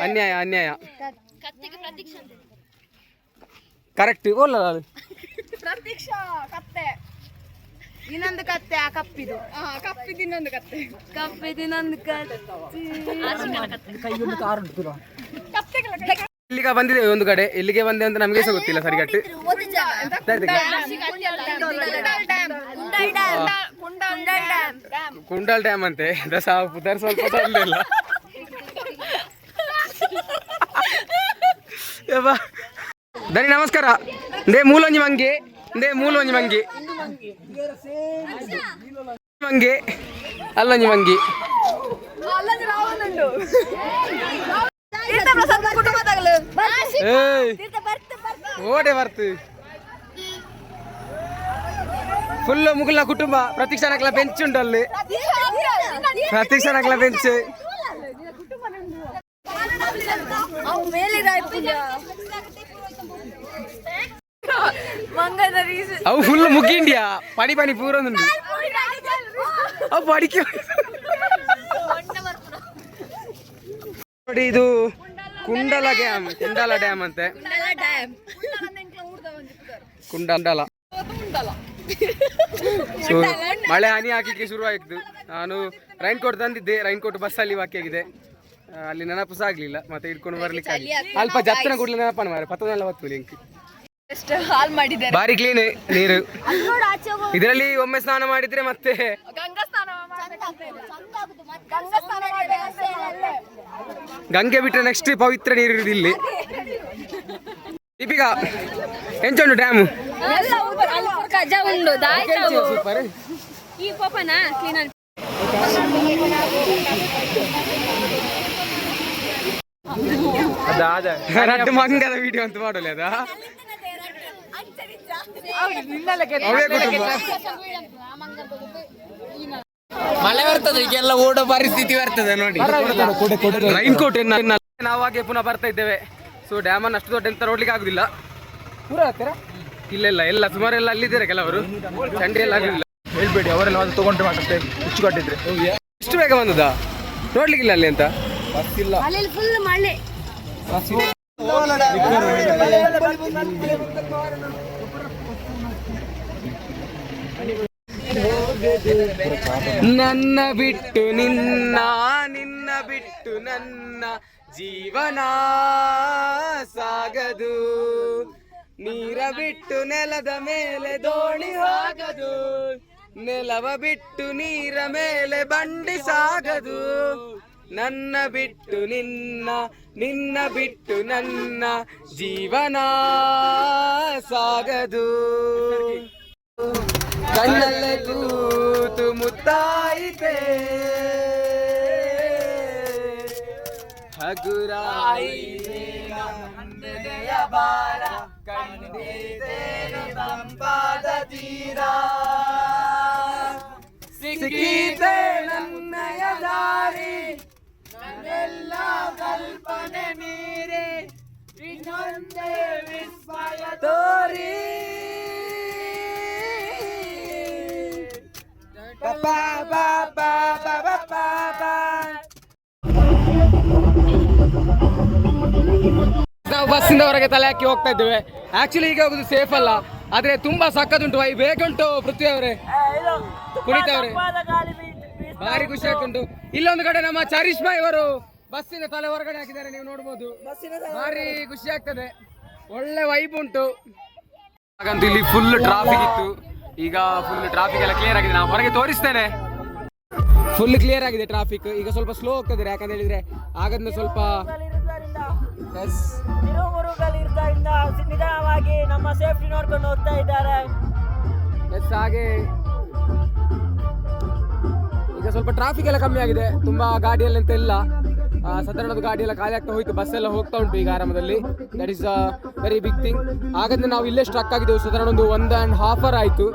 ಅನ್ಯಾಯ ಅನ್ಯಾಯ ಕರೆಕ್ಟ್ ಓಲ್ಲ ಪ್ರತೀಕ್ಷಾ ಕತ್ತೆ ಇನ್ನೊಂದು ಕತ್ತೆ ಆ ಕಪ್ಪಿದು ಕಪ್ಪಿದು ಇನ್ನೊಂದು ಕತ್ತೆ ಕಪ್ಪಿದು ಇನ್ನೊಂದು ಕತ್ತೆ. ಇಲ್ಲಿಗ ಬಂದಿದ್ದೇವೆ ಒಂದು ಕಡೆ, ಎಲ್ಲಿಗೆ ಬಂದೆ ಅಂತ ನಮಗೆ ಸಹ ಗೊತ್ತಿಲ್ಲ ಸರಿಗಟ್ಟು. ಕುಂಡಲ್ ಡ್ಯಾಮ್ ಅಂತೆ ಸ್ವಲ್ಪ ಇಲ್ಲ. ದನಿ ನಮಸ್ಕಾರ. ದೇ ಮೂಲೊಂಜಿ ಮಂಗಿ ಮಂಗಿ ಅಲ್ಲೊಂಜಿ ಮಂಗಿ ಓಡೆ ಬರ್ತು ಫುಲ್ ಮುಗುಲ್ನ ಕುಟುಂಬ. ಪ್ರತೀಕ್ಷಾ ನಕ್ಲ ಬೆಂಚ್ ಉಂಟು ಅಲ್ಲಿ, ಪ್ರತೀಕ್ಷಾ ನಕ್ಲ ಬೆಂಚ್. ಅವು ಫುಲ್ ಮುಗ್ಗಿಂಡಿಯಾ ಪನಿ ಪನಿ ಪೂರೊಂದುಂಟು ಅವು ಪಡಿಕೆ ನೋಡಿ. ಇದು ಕುಂಡಲ ಡ್ಯಾಮ್ ಅಂತೆ. ಕುಂಡಲ ಸೊ ಮಳೆ ಹನಿ ಹಾಕಿಕ್ಕೆ ಶುರುವಾಯಿತು. ನಾನು ರೈನ್ ಕೋಟ್ ತಂದಿದ್ದೆ, ರೈನ್ ಕೋಟ್ ಬಸ್ಸಲ್ಲಿ ಬಾಕಿ ಆಗಿದೆ, ಅಲ್ಲಿ ನೆನಪು ಸಹ ಆಗ್ಲಿಲ್ಲ, ಮತ್ತೆ ಇಟ್ಕೊಂಡು ಬರ್ಲಿಕ್ಕೆ ಅಲ್ಪ ಜತ್ತನ ಕೂಡಲೇ ನೆನಪನ ಮಾರೆ ಪತ್ತನೆಲ್ಲ ಹೊತ್ತು ಲಿಂಕ್ ಬಾರಿ ಕ್ಲೀನ್ ನೀರು. ಇದರಲ್ಲಿ ಒಮ್ಮೆ ಸ್ನಾನ ಮಾಡಿದ್ರೆ ಮತ್ತೆ ಗಂಗೆ ಬಿಟ್ಟರೆ ನೆಕ್ಸ್ಟ್ ಪವಿತ್ರ ನೀರು ಇರುದು ಇಲ್ಲಿ. ದೀಪಿಕಾ ಎಂಚುಂಡು ಡ್ಯಾಮು ಸೂಪರ್. ರಡ್ಡು ಮಂಗದ ವಿಡಿಯೋ ಅಂತ ಮಾಡಲ್ಲ ಅದ ಮಳೆ ಬರ್ತದೆ, ಈಗೆಲ್ಲ ಓಡೋ ಪರಿಸ್ಥಿತಿ ಬರ್ತದೆ ನೋಡಿ. ರೈನ್ ಕೋಟ್ ನಾವಾಗೆ ಪುನಃ ಬರ್ತಾ ಇದ್ದೇವೆ. ಸೊ ಡ್ಯಾಮ್ ಅನ್ನು ಅಷ್ಟು ದೊಡ್ಡ ಎಂತ ನೋಡ್ಲಿಕ್ಕೆ ಆಗುದಿಲ್ಲ. ಪೂರ ಹತ್ತಿರ ಇಲ್ಲ ಎಲ್ಲ ಸುಮಾರು ಎಲ್ಲ ಅಲ್ಲಿದ್ದಾರೆ, ಕೆಲವರು ಚಂಡಿ ಎಲ್ಲ ಆಗಲಿಲ್ಲ. ಹೇಳ್ಬೇಡಿ, ಅವರೆಲ್ಲ ಒಂದು ತಗೊಂಡ್ರೆ ಮಾತಾಡ್ತೇವೆ ಹುಚ್ಚಿಕೊಟ್ಟಿದ್ರೆ. ಇಷ್ಟು ಬೇಗ ಬಂದದಾ ನೋಡ್ಲಿಕ್ಕಿಲ್ಲ ಅಲ್ಲಿ ಅಂತ ಬಸ್ ಇಲ್ಲ. ಫುಲ್ ಮಳೆ. ನನ್ನ ಬಿಟ್ಟು ನಿನ್ನ ಬಿಟ್ಟು ನನ್ನ ಜೀವನ ಸಾಗದು, ನೀರ ಬಿಟ್ಟು ನೆಲದ ಮೇಲೆ ದೋಣಿ ಹೋಗದು, ನೆಲವ ಬಿಟ್ಟು ನೀರ ಮೇಲೆ ಬಂಡಿ ಸಾಗದು, ನನ್ನ ಬಿಟ್ಟು ನಿನ್ನ, ನಿನ್ನ ಬಿಟ್ಟು ನನ್ನ ಜೀವನ ಸಾಗದು. ಕಣ್ಣಲ್ಲೇ ಕೂತು ಮುತ್ತಾಯಿತೆ ಹಗುರಾಯಿತೆ ಹೃದಯ ಭಾರ ಕಂಡಿದ್ದೇನೆ ತಂಪಾದ ತೀರ, ಸಿಕ್ಕಿದೆ ನನ್ನಯ ದಾರಿ, ನನ್ನೆಲ್ಲ ಕಲ್ಪನೆ ಮೀರಿ ಇನ್ನೊಂದೇ ವಿಸ್ಮಯ ತೋರಿ. ನಾವು ಬಸ್ಸಿಂದ ಹೊರಗೆ ತಲೆ ಹಾಕಿ ಹೋಗ್ತಾ ಇದ್ದೇವೆ. ಆಕ್ಚುಲಿ ಈಗ ಹೋಗುದು ಸೇಫ್ ಅಲ್ಲ, ಆದ್ರೆ ತುಂಬಾ ಸಕ್ಕತ್ತುಂಟು. ಬೇಕುಂಟು ಪೃಥ್ವಿ ಅವರೇ, ಕುಣಿತವ್ರೆ, ಭಾರಿ ಖುಷಿ ಆಗ್ತುಂಟು. ಇಲ್ಲೊಂದು ಕಡೆ ನಮ್ಮ ಚರಿಷ್ಮಾ ಇವರು ಬಸ್ಸಿನ ತಲೆ ಹೊರಗಡೆ ಹಾಕಿದ್ದಾರೆ, ನೀವು ನೋಡ್ಬೋದು. ಭಾರಿ ಖುಷಿ ಆಗ್ತದೆ, ಒಳ್ಳೆ ವೈಬ್ ಉಂಟು. ಹಾಗಂತೂ ಇಲ್ಲಿ ಫುಲ್ ಟ್ರಾಫಿಕ್ ಇತ್ತು, ಈಗ ಫುಲ್ ಟ್ರಾಫಿಕ್ ಎಲ್ಲ ಕ್ಲಿಯರ್ ಆಗಿದೆ. ನಾವು ಹೊರಗೆ ತೋರಿಸ್ತೇನೆ, ಫುಲ್ ಕ್ಲಿಯರ್ ಆಗಿದೆ ಟ್ರಾಫಿಕ್. ಈಗ ಸ್ವಲ್ಪ ಸ್ಲೋ ಹೋಗ್ತದೆ, ಯಾಕಂತ ಹೇಳಿದ್ರೆ ಆಗದ್ನ ಸ್ವಲ್ಪ ನಿಧಾನವಾಗಿ ನಮ್ಮ ಸೇಫ್ಟಿ ನೋಡ್ಕೊಂಡು ಹೋಗ್ತಾ ಇದ್ದಾರೆ. ಹಾಗೆ ಈಗ ಸ್ವಲ್ಪ ಟ್ರಾಫಿಕ್ ಎಲ್ಲ ಕಮ್ಮಿ ಆಗಿದೆ, ತುಂಬಾ ಗಾಡಿಯಲ್ಲಿ ಅಂತ ಇಲ್ಲ. ಸಾಧಾರಣದ ಗಾಡಿ ಎಲ್ಲ ಖಾಲಿ ಆಗ್ತಾ ಹೋಯ್ತು, ಬಸ್ ಎಲ್ಲ ಹೋಗ್ತಾ ಉಂಟು ಈಗ ಆರಾಮದಲ್ಲಿ. That is a very big thing. ಹಾಗಾದ್ರೆ ನಾವು ಇಲ್ಲೇ ಸ್ಟ್ರಕ್ ಆಗಿದ್ದೆವು, ಸಾಧಾರಣ ಒಂದು 1.5 hour ಆಯಿತು.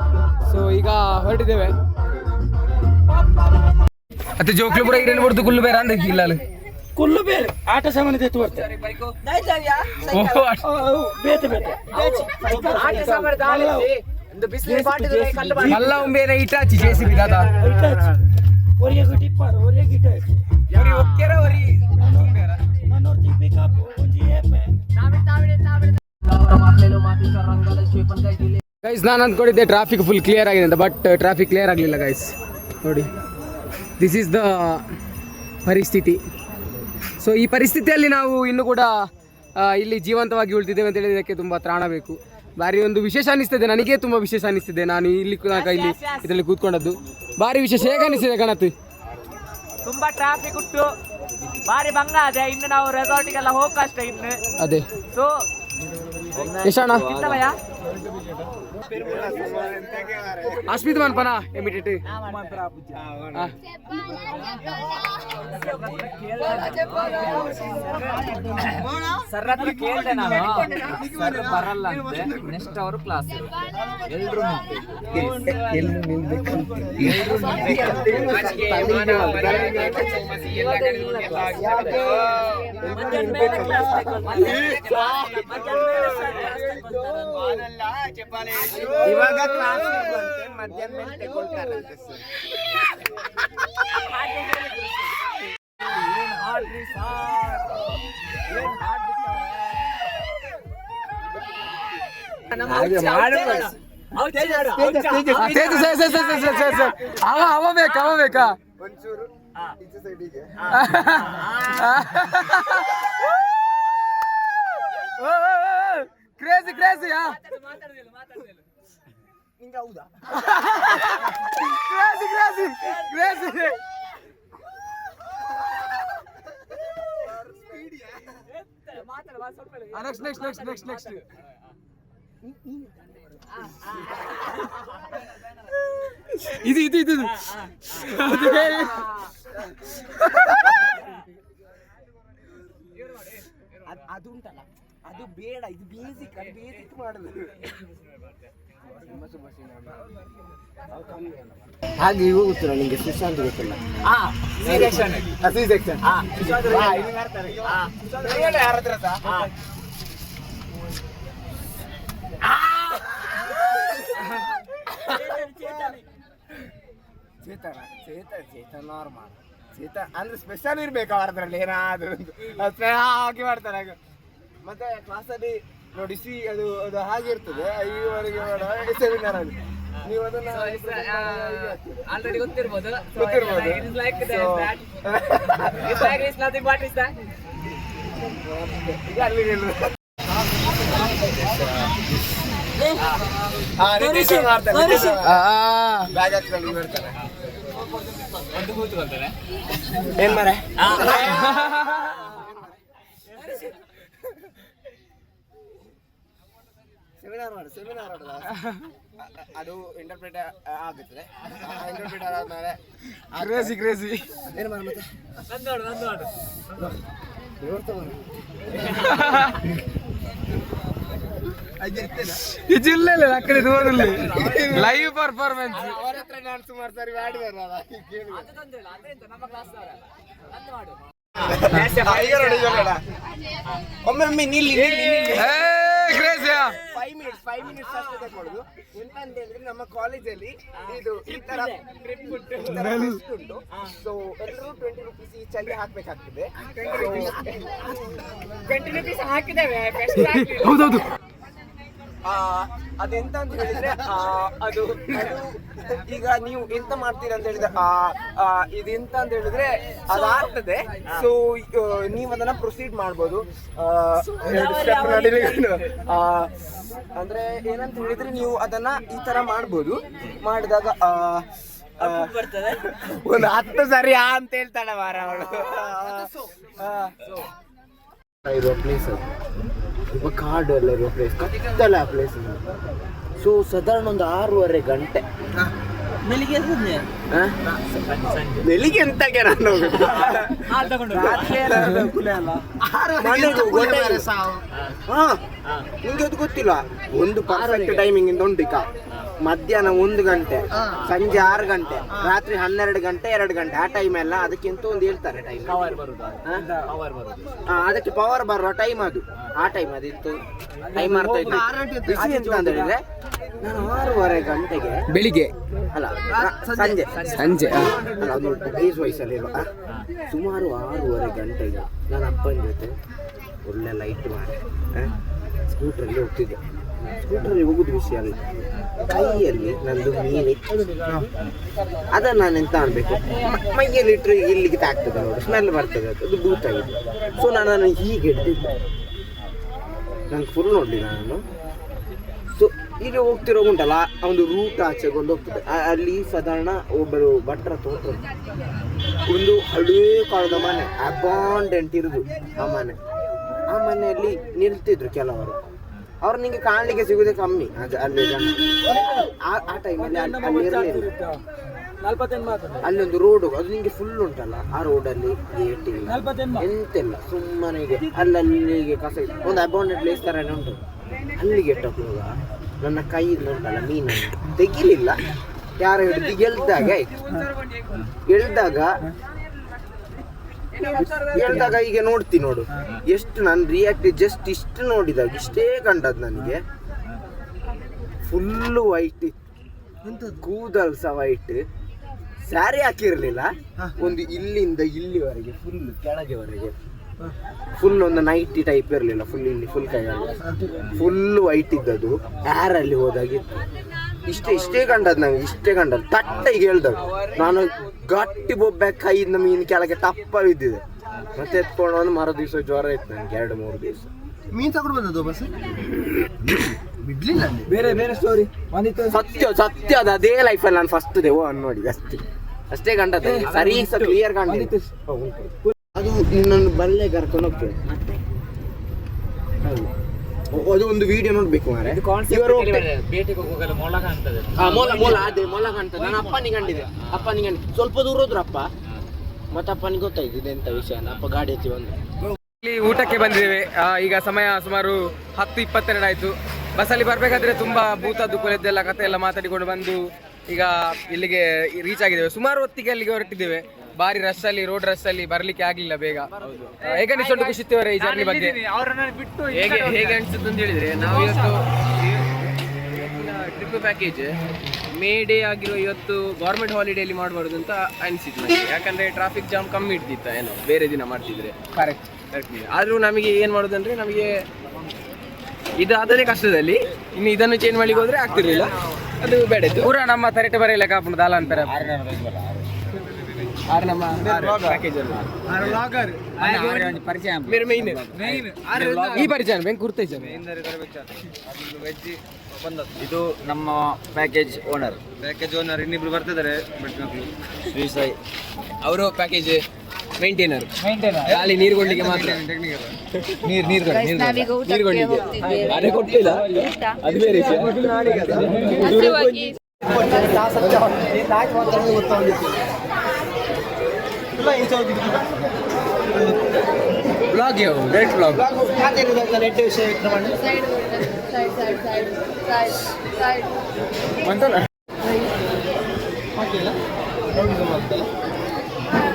ಸೊ ಈಗ ಹೊರಟಿದ್ದೇವೆ. ಮತ್ತೆ ಜೋಕ್ಲು ಪುರ ಇರೇನು ಬಡ್ದು ಕುಲ್ಲು ಬೇರೆ ಅಂದ ಇಲ್ಲ ಕುಲ್ಲು ಬೇರೆ ಆಟ ಸಾಮಾನು ತೆತ್ತು ಬರ್ತಾರೆ. ಮಲ್ಲ ಉಂಬೇನ ಇಟಾಚಿ ಜೆಸಿಬಿ ದಾದ ಒರಿಗೆ ಟಿಪ್ಪರ್ ಒರಿಗೆ ಗಿಟಾರ್ ಒರಿ ಒಕ್ಕೆರ ಒರಿ ನನ್ನೋರ್ತಿ ಪಿಕಪ್ ಒಂಜಿ ಏಪೆ ಗೈಸ್, ನಾನು ಅಂದ್ಕೊಂಡಿದ್ದೆ ಟ್ರಾಫಿಕ್ ಫುಲ್ ಕ್ಲಿಯರ್ ಆಗಿದೆ ಅಂತ, ಬಟ್ ಟ್ರಾಫಿಕ್ ಕ್ಲಿಯರ್ ಆಗಲಿಲ್ಲ ಗೈಸ್. ನೋಡಿ, ದಿಸ್ ಈಸ್ ದ ಪರಿಸ್ಥಿತಿ. ಸೊ ಈ ಪರಿಸ್ಥಿತಿಯಲ್ಲಿ ನಾವು ಇನ್ನೂ ಕೂಡ ಇಲ್ಲಿ ಜೀವಂತವಾಗಿ ಉಳಿದಿದ್ದೇವೆ ಅಂತ ಹೇಳಿದ್ದಕ್ಕೆ ತುಂಬ ತ್ರಾಣ ಬೇಕು. ಭಾರಿ ಒಂದು ವಿಶೇಷ ಅನಿಸ್ತದೆ, ನನಗೆ ತುಂಬ ವಿಶೇಷ ಅನಿಸ್ತಿದೆ. ನಾನು ಇಲ್ಲಿ ಇದರಲ್ಲಿ ಕೂತ್ಕೊಂಡದ್ದು ಭಾರಿ ವಿಶೇಷ. ಹೇಗೆ ಅನಿಸ್ತಿದೆ ಗಣತ್? ತುಂಬಾ ಟ್ರಾಫಿಕ್ ಉಂಟು, ಭಾರಿ ಭಂಗ ಅದೇ. ಇನ್ನು ನಾವು ರೆಸಾರ್ಟಿಗೆಲ್ಲ ಹೋಗಷ್ಟೇ ಇನ್ನು. ಅದೇ ಸೊ ಯಶಾಣ ಅಸ್ಮಿತ್ ಮನ್ಪನ ಎಮಿಟೇಟ್ ಸರ್ ಹತ್ರ ಕೇಳಿದೆ ನಾನು, ಸರ್ ಬರಲ್ಲ ಅಂತೆ. ನೆಕ್ಸ್ಟ್ ಅವರು ಕ್ಲಾಸ್ ಎಲ್ರು ಇವಾಗ ಕ್ಲಾಸ್ ಬಂತೆ, ಮಧ್ಯಾಹ್ನ ಮೇಲೆ ತಗೊಳ್ತಾರಂತೆ ಸರ್. ಅವ ಬೇಕಾ ಒಂಚೂರು ಈಚೆ ಸೈಡಿಗೆ ಕ್ರೇಜಿ ಕ್ರೇಜಿ ನಿಂಗೆ ಹೌದಾ? Crazy crazy crazy. ನೆಕ್ಸ್ಟ್ ಇದು ಅದು ಉಂಟಲ್ಲ, ಅದು ಬೇಡ, ಇದು ಬೇಸಿಕ್, ಅದು ಬೇಸಿಕ್ ಮಾಡುದು. ಹಾಗೆ ಇವು ಗೊತ್ತಿಲ್ಲ ನಿಂಗೆ, ಸುಶಾಂತ್ ಗೊತ್ತಿಲ್ಲ? ಚೇತನ್ ನಾರ್ಮಲ್, ಚೇತನ್ ಅಂದ್ರೆ ಸ್ಪೆಷಲ್ ಇರ್ಬೇಕು ಅವರದ್ರಲ್ಲಿ ಏನಾದ್ರು ಹಾಕಿ ಮಾಡ್ತಾರೆ. ಮತ್ತೆ ಕ್ಲಾಸಲ್ಲಿ ನೋಡಿಸಿ ಅದು ಹಾಗೆ ಇರ್ತದೆ, 5 ಸೆಮಿನಾರ್ ಅಲ್ಲಿ ನೀವು ಅದನ್ನ ಆಲ್ರೆಡಿ ಗೊತ್ತಿರ್ಬೋದು. ಗೊತ್ತಿರ್ಬೋದು. ಬ್ಯಾಗ್ ಹಾಕೊಂಡು ಬರ್ತಾರೆ. ಏನ್ ಮಾರೆ ಸೆಮಿನಾರ್ ಅದು ಇಂಟರ್ಪ್ರಿಟರ್ ಆಗುತ್ತದೆ. ಇಂಟರ್ಪ್ರಿಟರ್ ಆದ್ಮೇಲೆ ಕ್ರೇಜಿ ಏನು ಮಾಡಿ ಮತ್ತೆ ಜಿಲ್ಲ ಆ ಕಡೆ ದೂರದಲ್ಲಿ ಲೈವ್ ಪರ್ಫಾರ್ಮೆನ್ಸ್. ಅವರ ಹತ್ರ ನಾನು ಸುಮಾರು ಸಾರಿ ಮಾಡಿದಾರಲ್ಲ ಒಮ್ಮೊಮ್ಮೆ ನಿಲ್ಲಿ ಕ್ರೇಜಿಯಾ 5 ಮಿನಿಟ್ಸ್ ಅಷ್ಟೇ ತಗೊಳ್ಳೋದು. ಎಂತ ಅಂತ ಹೇಳಿದ್ರೆ ನಮ್ಮ ಕಾಲೇಜಲ್ಲಿ ಇದು ಈ ತರ ಟ್ರಿಪ್ ಉಂಟು. ಸೊ ಎಲ್ಲರೂ 20 ರೂಪೀಸ್ ಈ ಚಳಿ ಹಾಕ್ಬೇಕಾಗ್ತದೆ. 20 ರೂಪೀಸ್ ಹಾಕಿದ್ದೇವೆ. ಹೌದೌದು. ಅದೆಂತ ಅಂತ ಹೇಳಿದ್ರೆ ಅದು ಈಗ ನೀವು ಎಂತ ಮಾಡ್ತೀರಾ ಅಂತ ಹೇಳಿದ್ರೆ ಇದೆಂತ ಅಂತ ಹೇಳಿದ್ರೆ ಅದಾಗ್ತದೆ. ಸೊ ನೀವು ಅದನ್ನ ಪ್ರೊಸೀಡ್ ಮಾಡ್ಬೋದು. ಅಂದ್ರೆ ಏನಂತ ಹೇಳಿದ್ರೆ ನೀವು ಅದನ್ನ ಈ ತರ ಮಾಡ್ಬೋದು. ಮಾಡಿದಾಗ ಒಂದು 10 ಸರಿ ಅಂತ ಹೇಳ್ತಾಳೆ ಮಾರ ಅವಳು. ಇರುವ ಪ್ಲೇಸ್ ಅದು ತುಂಬ ಕಾಡು ಎಲ್ಲ ಇರುವ ಪ್ಲೇಸ್, ಕತ್ತಲ ಆ ಪ್ಲೇಸ್. ಸೊ ಸಾಧಾರಣ ಒಂದು 6:30 ಗಂಟೆ ಬೆಳಿಗ್ಗೆ ಎಂತಕ್ಕೆ ನಾನು ನಿಂಗೆ ಅದು ಗೊತ್ತಿಲ್ಲ. ಒಂದು ಪರ್ಫೆಕ್ಟ್ ಟೈಮಿಂಗ್ ಇಂದ ಉಂಟು. ಈಗ ಮಧ್ಯಾಹ್ನ 1 ಗಂಟೆ, ಸಂಜೆ 6 ಗಂಟೆ, ರಾತ್ರಿ 12 ಗಂಟೆ 2 ಗಂಟೆ ಆ ಟೈಮ್ ಎಲ್ಲ ಅದಕ್ಕಿಂತ ಒಂದು ಹೇಳ್ತಾರೆ ಟೈಮ್. ಅದಕ್ಕೆ ಪವರ್ ಬರುವ ಟೈಮ್ ಅದು. ಆ ಟೈಮ್ ಅದಿತ್ತು ಟೈಮ್ ಮಾಡ್ತಾ ಇದ್ದೆ. ಎಂತ ಅಂತ ಹೇಳಿದ್ರೆ ನಾನು 6:30 ಗಂಟೆಗೆ ಬೆಳಿಗ್ಗೆ ಅಲ್ಲ ಸಂಜೆ ಅಲ್ಲ ಅದು ಏಜ್ ವಯಸ್ಸಲ್ಲಿ ಸುಮಾರು 6:30 ಗಂಟೆಗೆ ನಾನು ಅಪ್ಪನ ಜೊತೆ ಒಳ್ಳೆ ಲೈಟ್ ಮಾಡಿ ಸ್ಕೂಟ್ರಲ್ಲಿ ಹೋಗ್ತಿದ್ದೆ. ಸ್ಕೂಟ್ರಲ್ಲಿ ಹೋಗುದು ವಿಷಯ ಅಲ್ಲ, ಕೈಯಲ್ಲಿ ನಂದು ಮೀನಿತ್ತು. ಅದನ್ನು ನಾನು ಎಂತ ಮಾಡಬೇಕು, ಮೈಯಲ್ಲಿ ಇಟ್ಟರೆ ಇಲ್ಲಿಗೆ ತಾಗ್ತದೆ ನೋಡಿ, ಸ್ಮೆಲ್ ಬರ್ತದೆ, ಅದು ಭೂತಾಗಿದೆ. ಸೊ ನಾನು ಹೀಗೆ ಹಿಡ್ದಿದ್ದೆ, ನಂಗೆ ಫುಲ್ ನೋಡಲಿಲ್ಲ ನಾನು. ಸೊ ಈಗ ಹೋಗ್ತಿರೋ ಉಂಟಲ್ಲ ಒಂದು ರೂಟ್ ಆಚೆಗೊಂಡು ಹೋಗ್ತದೆ. ಅಲ್ಲಿ ಸಾಧಾರಣ ಒಬ್ಬರು ಭಟ್ರ ತೋಟ, ಒಂದು ಹಳೇ ಕಾಲದ ಮನೆ, ಅಬಾಂಡೆಂಟ್ ಇರುದು ಆ ಮನೆ. ಆ ಮನೆಯಲ್ಲಿ ನಿಲ್ತಿದ್ರು ಕೆಲವರು. ಅವ್ರು ನಿಂಗೆ ಕಾಣಲಿಕ್ಕೆ ಸಿಗುದೇ ಕಮ್ಮಿ ಅಲ್ಲಿ ಜನ. ಆ ಟೈಮಲ್ಲಿ ಅಲ್ಲಿ ಇರಲಿಲ್ಲ. ಅಲ್ಲೊಂದು ರೋಡ್, ಅದು ನಿಂಗೆ ಫುಲ್ ಉಂಟಲ್ಲ ಆ ರೋಡಲ್ಲಿ ಗೇಟ್ ಇಲ್ಲ ಎಂತೆಲ್ಲ, ಸುಮ್ಮನೆಗೆ ಅಲ್ಲಲ್ಲಿಗೆ ಕಸ. ಒಂದು ಅಬಾಂಡೆಂಟ್ ಪ್ಲೇಸ್ ಥರನೇ ಉಂಟು. ಅಲ್ಲಿಗೆ ಹೋಗುವಾಗ ನನ್ನ ಕೈಯಿಂದ ಉಂಟಲ್ಲ ಮೀನನ್ನು ತೆಗಿಲಿಲ್ಲ, ಯಾರು ಹಿಡಿದು ಗೆಲ್ದಾಗ ಆಯ್ತು. ಗೆಲ್ದಾಗ ಈಗ ನೋಡ್ತೀನಿ ನೋಡು ಎಷ್ಟು ನಾನು ರಿಯಾಕ್ಟ್. ಜಸ್ಟ್ ಇಷ್ಟು ನೋಡಿದಾಗ ಇಷ್ಟೇ ಕಂಡದ್ದು ನನಗೆ. ಫುಲ್ಲು ವೈಟ್ ಇತ್ತು, ಕೂದಲ್ ಸಹ ವೈಟ್, ಸ್ಯಾರಿ ಹಾಕಿರ್ಲಿಲ್ಲ. ಒಂದು ಇಲ್ಲಿಂದ ಇಲ್ಲಿವರೆಗೆ ಫುಲ್ ಕೆಳಗೆವರೆಗೆ ಫುಲ್ ಒಂದು ನೈಟಿ ಟೈಪ್ ಇರಲಿಲ್ಲ. ಫುಲ್ ಇಲ್ಲಿ ಫುಲ್ ಕೈಯಲ್ಲಿ ಫುಲ್ ವೈಟ್ ಇದ್ದದ್ದು. ಏರಲ್ಲಿ ಹೋದಾಗಿತ್ತು. ಇಷ್ಟೇ ಕಂಡದ್ದು ನಂಗೆ, ಇಷ್ಟೇ ಕಂಡದ್ದು. ತಟ್ಟೆಗೆ ಹೇಳ್ದವು. ನಾನು ಗಟ್ಟಿ ಬೊಬ್ಬೆ ಕೈಯಿಂದ ಮೀನು ಕೆಳಗೆ ಟಪ್ಪ ಬಿದ್ದಿದೆ. ಮತ್ತೆ ಎತ್ಕೊಂಡು ಒಂದು ಮರು ದಿವಸ ಜ್ವರ ಇತ್ತು ನನಗೆ, 2-3 ದಿವಸ. ಮೀನು ತಗೊಂಡು ಬಂದದ್ದು ಬಸ್ ಬಿಡ್ಲಿಲ್ಲ. ಬೇರೆ ಸ್ಟೋರಿ ಸತ್ಯ ಅದು ಅದೇ ಲೈಫಲ್ಲಿ ನಾನು ಫಸ್ಟ್ ದೇವೋ ನೋಡಿ ಅಷ್ಟೇ ಕಂಡದ್ದು. ಸರಿ ಕ್ಲಿಯರ್ ಕಂಡಿತ್ತು. ಅದು ನಿನ್ನನ್ನು ಬಲ್ಲೆ ಕರ್ಕೊಂಡು ಹೋಗ್ತೇವೆ. ಅದು ಒಂದು ವಿಡಿಯೋ ನೋಡ್ಬೇಕು ಮಾರೆ. ಇವರು ಮೊಲ ಕಾಣ್ತದೆ. ನಾನು ಅಪ್ಪನಿಗೆ ಕಂಡಿದೆ. ಸ್ವಲ್ಪ ದೂರ ಹೋದ್ರು ಅಪ್ಪ, ಮತ್ತೆ ಅಪ್ಪನಿಗೆ ಗೊತ್ತಾಯ್ತು ಇದೆಂತ ವಿಷಯ. ಅಪ್ಪ ಗಾಡಿ ಹಚ್ಚಿ ಬಂದ್ರು. ಇಲ್ಲಿ ಊಟಕ್ಕೆ ಬಂದಿದ್ದೇವೆ. ಈಗ ಸಮಯ ಸುಮಾರು 10:22 ಆಯ್ತು. ಬಸ್ಸಲ್ಲಿ ಬರ್ಬೇಕಾದ್ರೆ ತುಂಬಾ ಭೂತದ್ದು ಕೊಲೆದ್ದೆಲ್ಲ ಕತೆ ಎಲ್ಲ ಮಾತಾಡಿಕೊಂಡು ಬಂದು ಈಗ ಇಲ್ಲಿಗೆ ರೀಚ್ ಆಗಿದ್ದೇವೆ. ಸುಮಾರು ಹೊತ್ತಿಗೆ ಅಲ್ಲಿಗೆ ಹೊರಟಿದ್ದೇವೆ. ಬಾರಿ ರಶ್ ಅಲ್ಲಿ, ರೋಡ್ ರಶ್ ಅಲ್ಲಿ ಬರ್ಲಿಕ್ಕೆ ಆಗ್ಲಿಲ್ಲ ಬೇಗ. ಹೇಗೆ ಅನಿಸ್ತು ಖುಷಿತ್ತವರೇ ಈ ಜರ್ನಿ ಬಗ್ಗೆ? ಹೇಗೆ ಅನಿಸುತ್ತೆ ಅಂತ ಹೇಳಿದ್ರೆ, ನಾವು ಇವತ್ತು ಟ್ರಿಪ್ ಪ್ಯಾಕೇಜ್ ಮೇ ಡೇ ಆಗಿರೋ ಇವತ್ತು ಗೌರ್ಮೆಂಟ್ ಹಾಲಿಡೇಲಿ ಮಾಡಬಾರ್ದು ಅಂತ ಅನಿಸಿತ್ತು ನನಗೆ. ಯಾಕಂದ್ರೆ ಟ್ರಾಫಿಕ್ ಜಾಮ್ ಕಮ್ಮಿ ಇರ್ತಿತ್ತ ಏನೋ ಬೇರೆ ದಿನ ಮಾಡ್ತಿದ್ರೆ. ಕರೆಕ್ಟ್. ಆದ್ರೂ ನಮಗೆ ಏನು ಮಾಡೋದಂದ್ರೆ, ನಮಗೆ ಇದು ಆದದೇ ಕಷ್ಟದಲ್ಲಿ, ಇನ್ನು ಇದನ್ನು ಚೇಂಜ್ ಮಾಡ್ಲಿಕ್ಕೆ ಹೋದ್ರೆ ಆಗ್ತಿರ್ಲಿಲ್ಲ. ಅದು ಬೇಡ ಇತ್ತು. ಪೂರ ನಮ್ಮ ತರಟೆ ಬರೆಯಲ್ಲ ಕಾಪುಂಡು ದಾಲ ಅಂತಾರೆ ಆರು ನಮ್ಮ ಪ್ಯಾಕೇಜ್ ಅಲ್ಲ ಮೇರೆ ಮೈನ್ ಈ ಪರಿಚಯ ಬೆಂಕ್ ಕುರ್ತೈತೆ ಇದು ನಮ್ಮ ಪ್ಯಾಕೇಜ್ ಓನರ್ ಇನ್ನಿಬ್ರು ಬರ್ತಿದ್ದಾರೆ ಶ್ರೀ ಸಾಯಿ. ಅವರು ಪ್ಯಾಕೇಜ್ ಮೇಂಟೈನರ್ ಖಾಲಿ ನೀರು ಕೊಡ್ಲಿಕ್ಕೆ ಮಾತ್ರ. ನೀರು ಅದೇ ಕೊಟ್ಟಿಲ್ಲ ಅದು ಬೇರೆ ವಿಷಯ. ಬ್ಲಾಗ್ ಯಾವ ಡೈರೆಕ್ಟ್ ಬ್ಲಾಗ್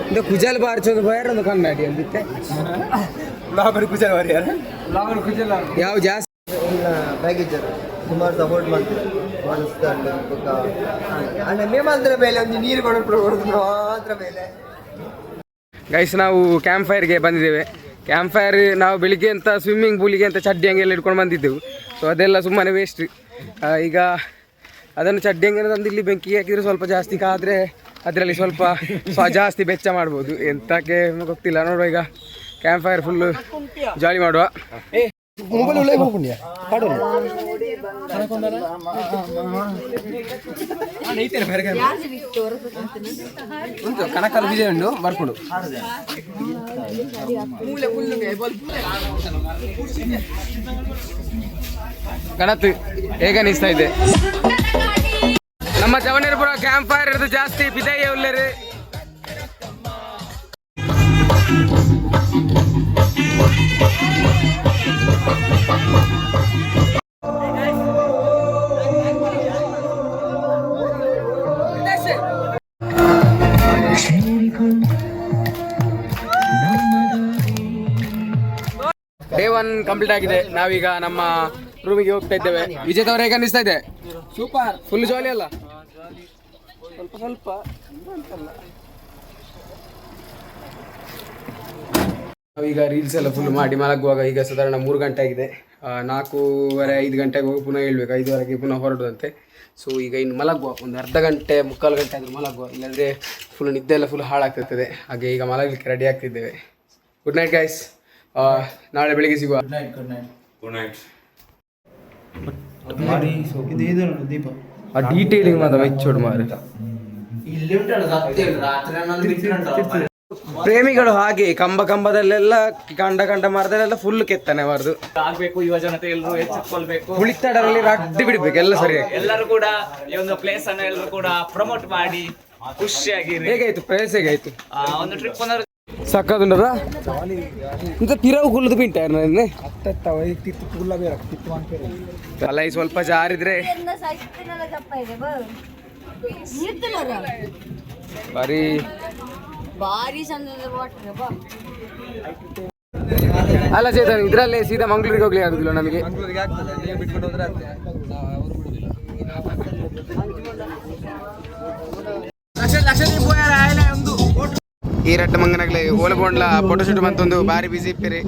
ಇದು ಕುಜಲ್ ಬಾರ್ಚೋದು ಬಯರ್ ಒಂದು ಕನ್ನಡಿ ಅಂದಿತ್ತೆ ಕುಜಲ್ ಬಾರಿ ಯಾವ ಜಾಸ್ತಿ ಪ್ಯಾಕೇಜ್ ಸುಮಾರು ಸಪೋರ್ಟ್ ಮಾಡ್ತಾರೆ ಮೇಮಾಂತರ ಮೇಲೆ ಒಂದು ನೀರು ಕೊಡೋದು ಮಾತ್ರ ಮೇಲೆ. ಗೈಸ್ ನಾವು ಕ್ಯಾಂಪ್ ಫೈರ್ಗೆ ಬಂದಿದ್ದೇವೆ. ಕ್ಯಾಂಪ್ ಫೈರ್ ನಾವು ಬೆಳಿಗ್ಗೆ ಅಂತ ಸ್ವಿಮ್ಮಿಂಗ್ ಪೂಲಿಗೆ ಅಂತ ಚಡ್ಡಿ ಹಂಗೆಲ್ಲ ಇಟ್ಕೊಂಡು ಬಂದಿದ್ದೆವು. ಸೊ ಅದೆಲ್ಲ ಸುಮ್ಮನೆ ವೇಸ್ಟ್. ಈಗ ಅದನ್ನು ಚಡ್ಡಿ ಹಂಗೆ ತಂದು ಇಲ್ಲಿ ಬೆಂಕಿ ಹಾಕಿದರೆ ಸ್ವಲ್ಪ ಜಾಸ್ತಿ ಕಾದರೆ ಅದರಲ್ಲಿ ಸ್ವಲ್ಪ ಜಾಸ್ತಿ ಬೆಚ್ಚ ಮಾಡ್ಬೋದು. ಎಂತಕ್ಕೆ ಗೊತ್ತಿಲ್ಲ. ನೋಡುವ ಈಗ ಕ್ಯಾಂಪ್ ಫೈರ್ ಫುಲ್ಲು ಜಾಲಿ ಮಾಡುವ. ಉಂಟು ಕಣಕಲ್ ಬೀಜ ಉಂಟು ಬರ್ಕೊಂಡು ಗಣತ್ ಹೇಗೆ ಅನಿಸ್ತಾ ಇದೆ? ನಮ್ಮ ಜವನೇರ್ಪುರ ಕ್ಯಾಂಪ್ ಫೈರ್ ಇರೋದು ಜಾಸ್ತಿ ಬಿದಯ್ಯ ಉಳ್ಳರು. ಡೇ 1 ಕಂಪ್ಲೀಟ್ ಆಗಿದೆ. ನಾವೀಗ ನಮ್ಮ ರೂಮಿಗೆ ಹೋಗ್ತಾ ಇದ್ದೇವೆ. ವಿಜಯ್ ಅವ್ರ ಹೇಗೆ ಅನಿಸ್ತಾ ಇದೆ? ಸೂಪರ್, ಫುಲ್ ಜಾಲಿ ಅಲ್ಲ? ಸ್ವಲ್ಪ ನಾವೀಗ ರೀಲ್ಸ್ ಎಲ್ಲ ಫುಲ್ ಮಾಡಿ ಮಲಗುವಾಗ ಈಗ ಸಾಧಾರಣ 3 ಗಂಟೆ ಆಗಿದೆ. 4:30-5 ಗಂಟೆಗೆ ಹೋಗಿ ಪುನಃ ಹೇಳ್ಬೇಕು, 5:30ಗೆ ಪುನಃ ಹೊರಡುವಂತೆ. ಸೊ ಈಗ ಇನ್ನು ಮಲಗುವ, ಒಂದು ಅರ್ಧ ಗಂಟೆ 3/4 ಗಂಟೆ ಆದರೂ ಮಲಗುವ, ಇಲ್ಲಾಂದರೆ ಫುಲ್ ನಿದ್ದೆ ಎಲ್ಲ ಫುಲ್ ಹಾಳಾಗ್ತಿರ್ತದೆ. ಹಾಗೆ ಈಗ ಮಲಗಲಿಕ್ಕೆ ರೆಡಿ ಆಗ್ತಿದ್ದೇವೆ. ಗುಡ್ ನೈಟ್ ಗೈಸ್, ನಾಳೆ ಬೆಳಿಗ್ಗೆ ಸಿಗುವ. Good night. ಆ ಡೀಟೇಲಿಂಗ್ ಮಾತ್ರ ವೆಚ್ಚೋಡು ಮಾರು. ಪ್ರೇಮಿಗಳು ಹಾಗೆ ಕಂಬದಲ್ಲೆಲ್ಲ ಕಂಡ ಮರದಲ್ಲೆಲ್ಲ ಫುಲ್ ಕೆತ್ತನೆ ಮಾರ್ದು ಆಗ್ಬೇಕು. ಯುವ ಜನತೆ ಎಲ್ಲರೂ ಎಚ್ಚೆತ್ಕೊಳ್ಬೇಕು. ಹುಳಿತಾಡಲ್ಲಿ ಅಡ್ಡಿ ಬಿಡ್ಬೇಕು ಎಲ್ಲ ಸರಿಯಾಗಿ. ಎಲ್ಲರೂ ಕೂಡ ಈ ಒಂದು ಪ್ಲೇಸ್ ಅನ್ನ ಎಲ್ಲರೂ ಕೂಡ ಪ್ರಮೋಟ್ ಮಾಡಿ ಖುಷಿಯಾಗಿರಿ. ಹೇಗಾಯ್ತು ಪ್ಲೇಸ್? ಹೇಗಾಯ್ತು? ಒಂದು ಟ್ರಿಪ್ ಬಂದ್ರೆ ಸಕ್ಕದುಂಡದ ಇಂತ ಪಿರವು ಕುಲ್ಲದು ಪಿಂಟ ತಲೆ ಸ್ವಲ್ಪ ಜಾರಿದ್ರೆ ಬಾರಿ ಅಲ್ಲ ಚೇತನ್, ಇದ್ರಲ್ಲೇ ಸೀದಾ ಮಂಗಳೂರಿಗೆ ಹೋಗ್ಲಿಕ್ಕೆ ಆಗುದಿಲ್ಲ ನಮಗೆ. ಈ ರಟ್ಟ ಮಂಗನಗ್ಲೆ ಓಲಬೋಂಡ್ಲ ಫೋಟೋಶೂಟ್ ಬಂತೊಂದು ಬಾರಿ ಬಿಸಿ ಇಪ್ಪೇರಿ.